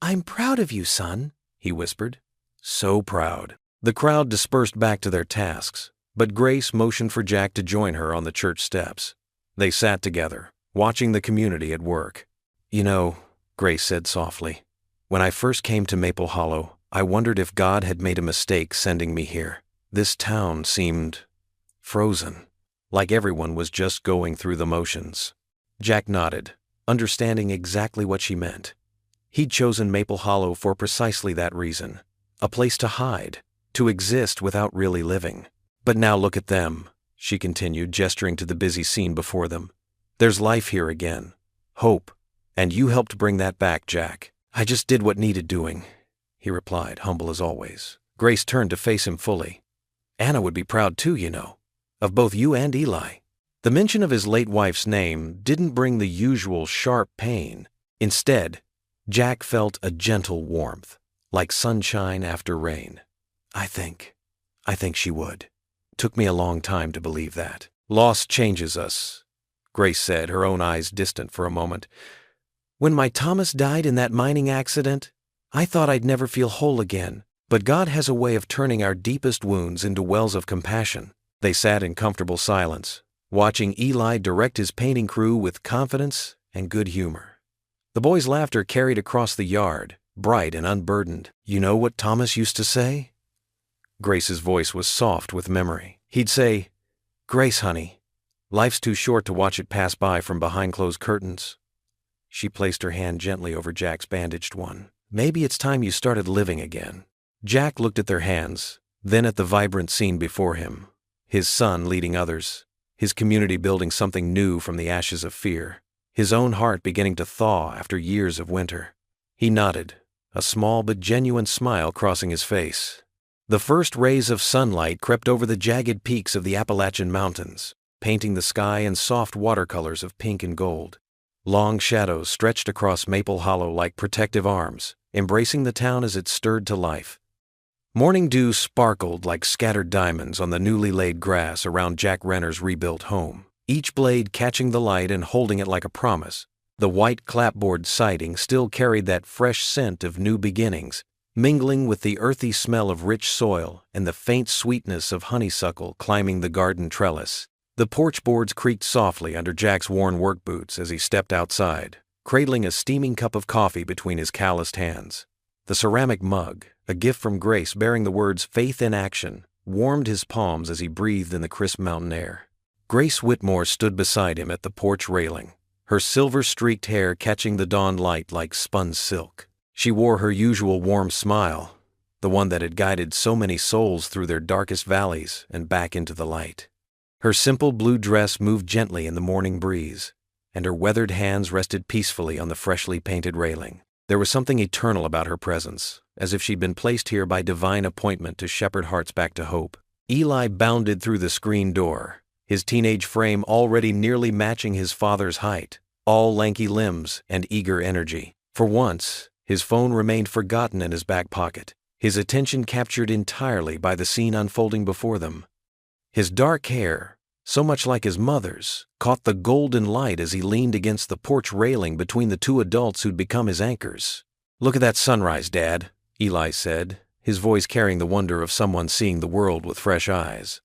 I'm proud of you, son, he whispered. So proud. The crowd dispersed back to their tasks, but Grace motioned for Jack to join her on the church steps. They sat together, watching the community at work. You know, Grace said softly, when I first came to Maple Hollow, I wondered if God had made a mistake sending me here. This town seemed frozen, like everyone was just going through the motions. Jack nodded, understanding exactly what she meant. He'd chosen Maple Hollow for precisely that reason, a place to hide, to exist without really living. But now look at them, she continued, gesturing to the busy scene before them. There's life here again, hope, and you helped bring that back, Jack. I just did what needed doing, he replied, humble as always. Grace turned to face him fully. Anna would be proud too, you know, of both you and Eli. The mention of his late wife's name didn't bring the usual sharp pain. Instead, Jack felt a gentle warmth, like sunshine after rain. I think she would. Took me a long time to believe that. Loss changes us, Grace said, her own eyes distant for a moment. When my Thomas died in that mining accident, I thought I'd never feel whole again. But God has a way of turning our deepest wounds into wells of compassion. They sat in comfortable silence, watching Eli direct his painting crew with confidence and good humor. The boy's laughter carried across the yard, bright and unburdened. You know what Thomas used to say? Grace's voice was soft with memory. He'd say, Grace, honey, life's too short to watch it pass by from behind closed curtains. She placed her hand gently over Jack's bandaged one. Maybe it's time you started living again. Jack looked at their hands, then at the vibrant scene before him. His son leading others, his community building something new from the ashes of fear, his own heart beginning to thaw after years of winter. He nodded, a small but genuine smile crossing his face. The first rays of sunlight crept over the jagged peaks of the Appalachian Mountains, painting the sky in soft watercolors of pink and gold. Long shadows stretched across Maple Hollow like protective arms, embracing the town as it stirred to life. Morning dew sparkled like scattered diamonds on the newly laid grass around Jack Renner's rebuilt home, each blade catching the light and holding it like a promise. The white clapboard siding still carried that fresh scent of new beginnings, mingling with the earthy smell of rich soil and the faint sweetness of honeysuckle climbing the garden trellis. The porch boards creaked softly under Jack's worn work boots as he stepped outside, cradling a steaming cup of coffee between his calloused hands. The ceramic mug, a gift from Grace bearing the words "Faith in Action," warmed his palms as he breathed in the crisp mountain air. Grace Whitmore stood beside him at the porch railing, her silver-streaked hair catching the dawn light like spun silk. She wore her usual warm smile, the one that had guided so many souls through their darkest valleys and back into the light. Her simple blue dress moved gently in the morning breeze, and her weathered hands rested peacefully on the freshly painted railing. There was something eternal about her presence, as if she'd been placed here by divine appointment to shepherd hearts back to hope. Eli bounded through the screen door, his teenage frame already nearly matching his father's height, all lanky limbs and eager energy. For once, his phone remained forgotten in his back pocket, his attention captured entirely by the scene unfolding before them. His dark hair, so much like his mother's, caught the golden light as he leaned against the porch railing between the two adults who'd become his anchors. "Look at that sunrise, Dad," Eli said, his voice carrying the wonder of someone seeing the world with fresh eyes.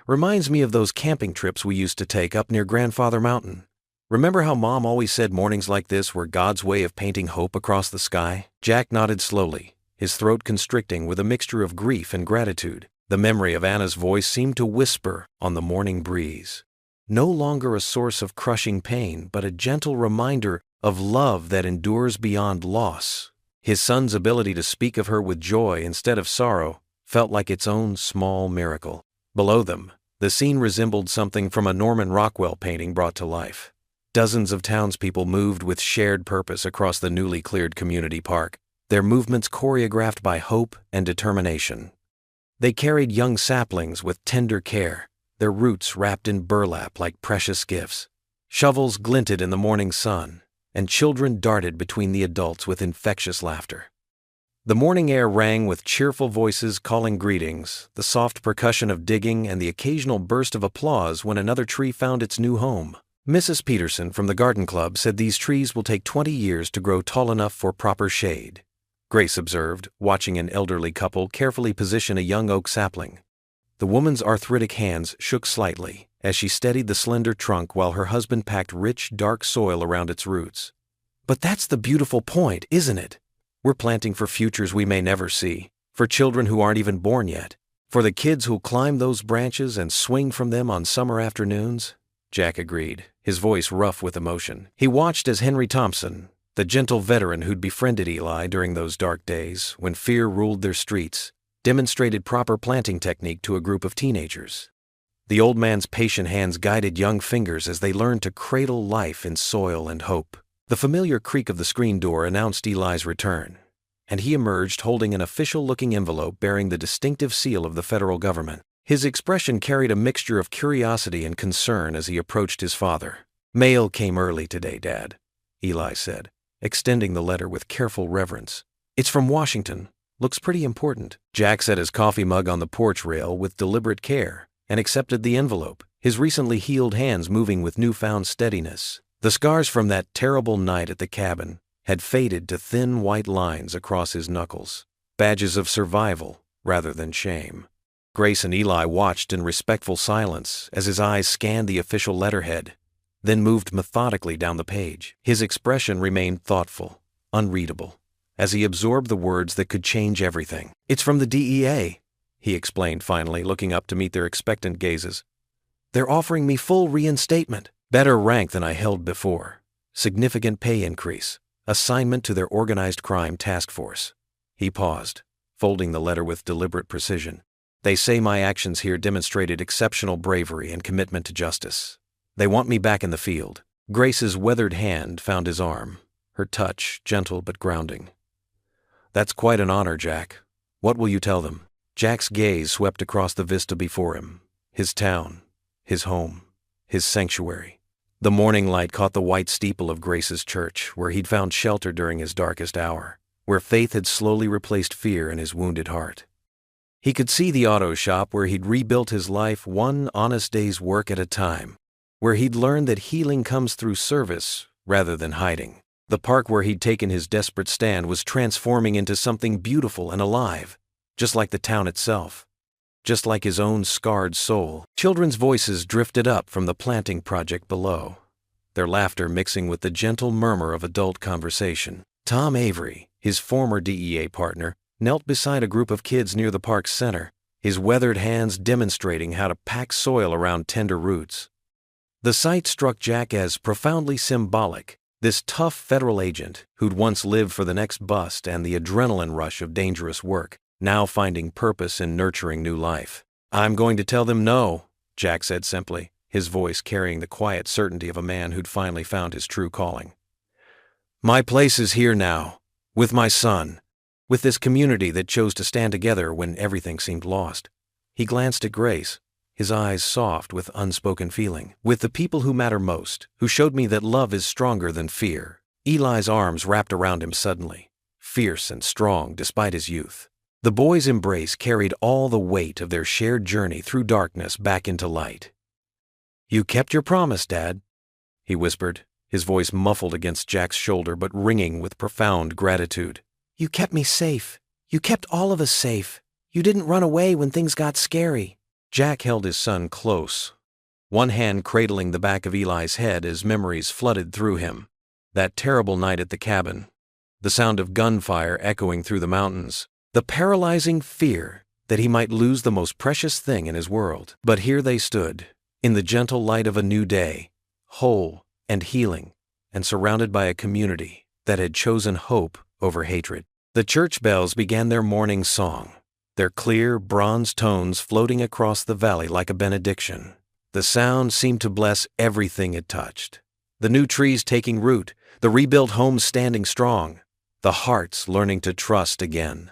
"Reminds me of those camping trips we used to take up near Grandfather Mountain. Remember how Mom always said mornings like this were God's way of painting hope across the sky?" Jack nodded slowly, his throat constricting with a mixture of grief and gratitude. The memory of Anna's voice seemed to whisper on the morning breeze. No longer a source of crushing pain, but a gentle reminder of love that endures beyond loss. His son's ability to speak of her with joy instead of sorrow felt like its own small miracle. Below them, the scene resembled something from a Norman Rockwell painting brought to life. Dozens of townspeople moved with shared purpose across the newly cleared community park, their movements choreographed by hope and determination. They carried young saplings with tender care, their roots wrapped in burlap like precious gifts. Shovels glinted in the morning sun, and children darted between the adults with infectious laughter. The morning air rang with cheerful voices calling greetings, the soft percussion of digging, and the occasional burst of applause when another tree found its new home. Mrs. Peterson from the garden club said these trees will take 20 years to grow tall enough for proper shade, Grace observed, watching an elderly couple carefully position a young oak sapling. The woman's arthritic hands shook slightly as she steadied the slender trunk while her husband packed rich, dark soil around its roots. "But that's the beautiful point, isn't it? We're planting for futures we may never see, for children who aren't even born yet, for the kids who'll climb those branches and swing from them on summer afternoons." Jack agreed, his voice rough with emotion. He watched as Henry Thompson, the gentle veteran who'd befriended Eli during those dark days when fear ruled their streets, demonstrated proper planting technique to a group of teenagers. The old man's patient hands guided young fingers as they learned to cradle life in soil and hope. The familiar creak of the screen door announced Eli's return, and he emerged holding an official-looking envelope bearing the distinctive seal of the federal government. His expression carried a mixture of curiosity and concern as he approached his father. "Mail came early today, Dad," Eli said, extending the letter with careful reverence. "It's from Washington. Looks pretty important." Jack set his coffee mug on the porch rail with deliberate care and accepted the envelope, his recently healed hands moving with newfound steadiness. The scars from that terrible night at the cabin had faded to thin white lines across his knuckles, badges of survival rather than shame. Grace and Eli watched in respectful silence as his eyes scanned the official letterhead, then moved methodically down the page. His expression remained thoughtful, unreadable, as he absorbed the words that could change everything. "It's from the DEA," he explained finally, looking up to meet their expectant gazes. "They're offering me full reinstatement, better rank than I held before, significant pay increase, assignment to their organized crime task force." He paused, folding the letter with deliberate precision. "They say my actions here demonstrated exceptional bravery and commitment to justice. They want me back in the field." Grace's weathered hand found his arm, her touch gentle but grounding. "That's quite an honor, Jack. What will you tell them?" Jack's gaze swept across the vista before him, his town, his home, his sanctuary. The morning light caught the white steeple of Grace's church, where he'd found shelter during his darkest hour, where faith had slowly replaced fear in his wounded heart. He could see the auto shop where he'd rebuilt his life one honest day's work at a time, where he'd learned that healing comes through service rather than hiding. The park where he'd taken his desperate stand was transforming into something beautiful and alive, just like the town itself, just like his own scarred soul. Children's voices drifted up from the planting project below, their laughter mixing with the gentle murmur of adult conversation. Tom Avery, his former DEA partner, knelt beside a group of kids near the park's center, his weathered hands demonstrating how to pack soil around tender roots. The sight struck Jack as profoundly symbolic. This tough federal agent, who'd once lived for the next bust and the adrenaline rush of dangerous work, now finding purpose in nurturing new life. "I'm going to tell them no," Jack said simply, his voice carrying the quiet certainty of a man who'd finally found his true calling. "My place is here now, With my son. With this community that chose to stand together when everything seemed lost. He glanced at Grace, his eyes soft with unspoken feeling. With the people who matter most, who showed me that love is stronger than fear. Eli's arms wrapped around him suddenly, fierce and strong despite his youth. The boy's embrace carried all the weight of their shared journey through darkness back into light. "You kept your promise, Dad," he whispered, his voice muffled against Jack's shoulder but ringing with profound gratitude. "You kept me safe. You kept all of us safe. You didn't run away when things got scary." Jack held his son close, one hand cradling the back of Eli's head as memories flooded through him. That terrible night at the cabin, the sound of gunfire echoing through the mountains, the paralyzing fear that he might lose the most precious thing in his world. But here they stood, in the gentle light of a new day, whole and healing, and surrounded by a community that had chosen hope over hatred. The church bells began their morning song, their clear, bronze tones floating across the valley like a benediction. The sound seemed to bless everything it touched. The new trees taking root, the rebuilt homes standing strong, the hearts learning to trust again.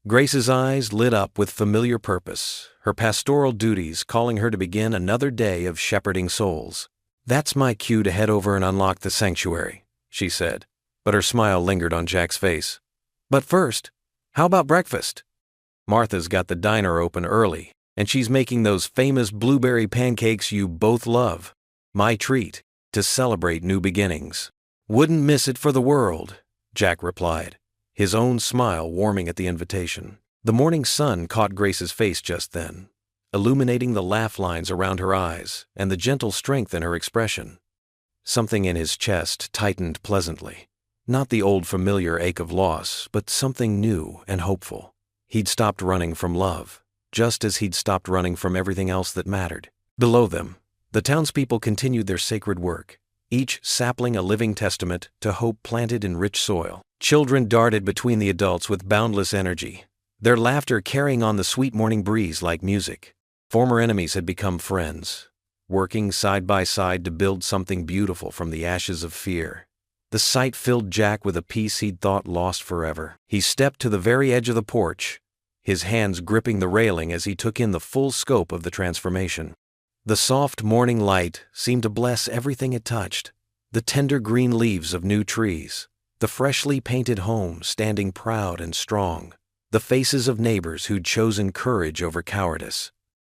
Grace's eyes lit up with familiar purpose, her pastoral duties calling her to begin another day of shepherding souls. "That's my cue to head over and unlock the sanctuary," she said, but her smile lingered on Jack's face. "But first, how about breakfast? Martha's got the diner open early, and she's making those famous blueberry pancakes you both love. My treat, to celebrate new beginnings." "Wouldn't miss it for the world," Jack replied, his own smile warming at the invitation. The morning sun caught Grace's face just then, illuminating the laugh lines around her eyes and the gentle strength in her expression. Something in his chest tightened pleasantly. Not the old familiar ache of loss, but something new and hopeful. He'd stopped running from love, just as he'd stopped running from everything else that mattered. Below them, the townspeople continued their sacred work, each sapling a living testament to hope planted in rich soil. Children darted between the adults with boundless energy, their laughter carrying on the sweet morning breeze like music. Former enemies had become friends, working side by side to build something beautiful from the ashes of fear. The sight filled Jack with a peace he'd thought lost forever. He stepped to the very edge of the porch, his hands gripping the railing as he took in the full scope of the transformation. The soft morning light seemed to bless everything it touched, the tender green leaves of new trees, the freshly painted home standing proud and strong, the faces of neighbors who'd chosen courage over cowardice.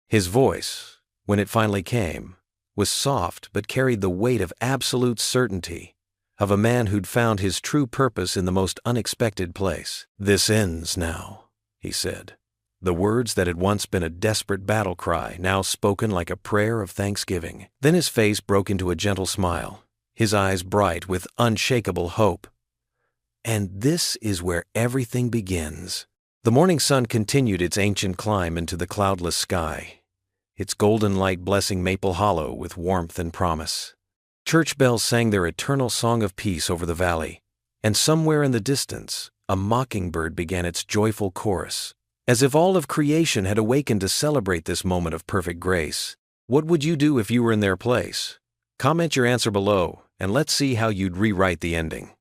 His voice, when it finally came, was soft but carried the weight of absolute certainty, of a man who'd found his true purpose in the most unexpected place. "This ends now," he said, the words that had once been a desperate battle cry now spoken like a prayer of thanksgiving. Then his face broke into a gentle smile, his eyes bright with unshakable hope. "And this is where everything begins." The morning sun continued its ancient climb into the cloudless sky, its golden light blessing Maple Hollow with warmth and promise. Church bells sang their eternal song of peace over the valley, and somewhere in the distance, a mockingbird began its joyful chorus. As if all of creation had awakened to celebrate this moment of perfect grace. What would you do if you were in their place? Comment your answer below, and let's see how you'd rewrite the ending.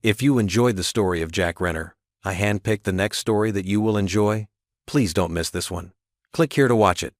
If you enjoyed the story of Jack Renner, I handpicked the next story that you will enjoy. Please don't miss this one. Click here to watch it.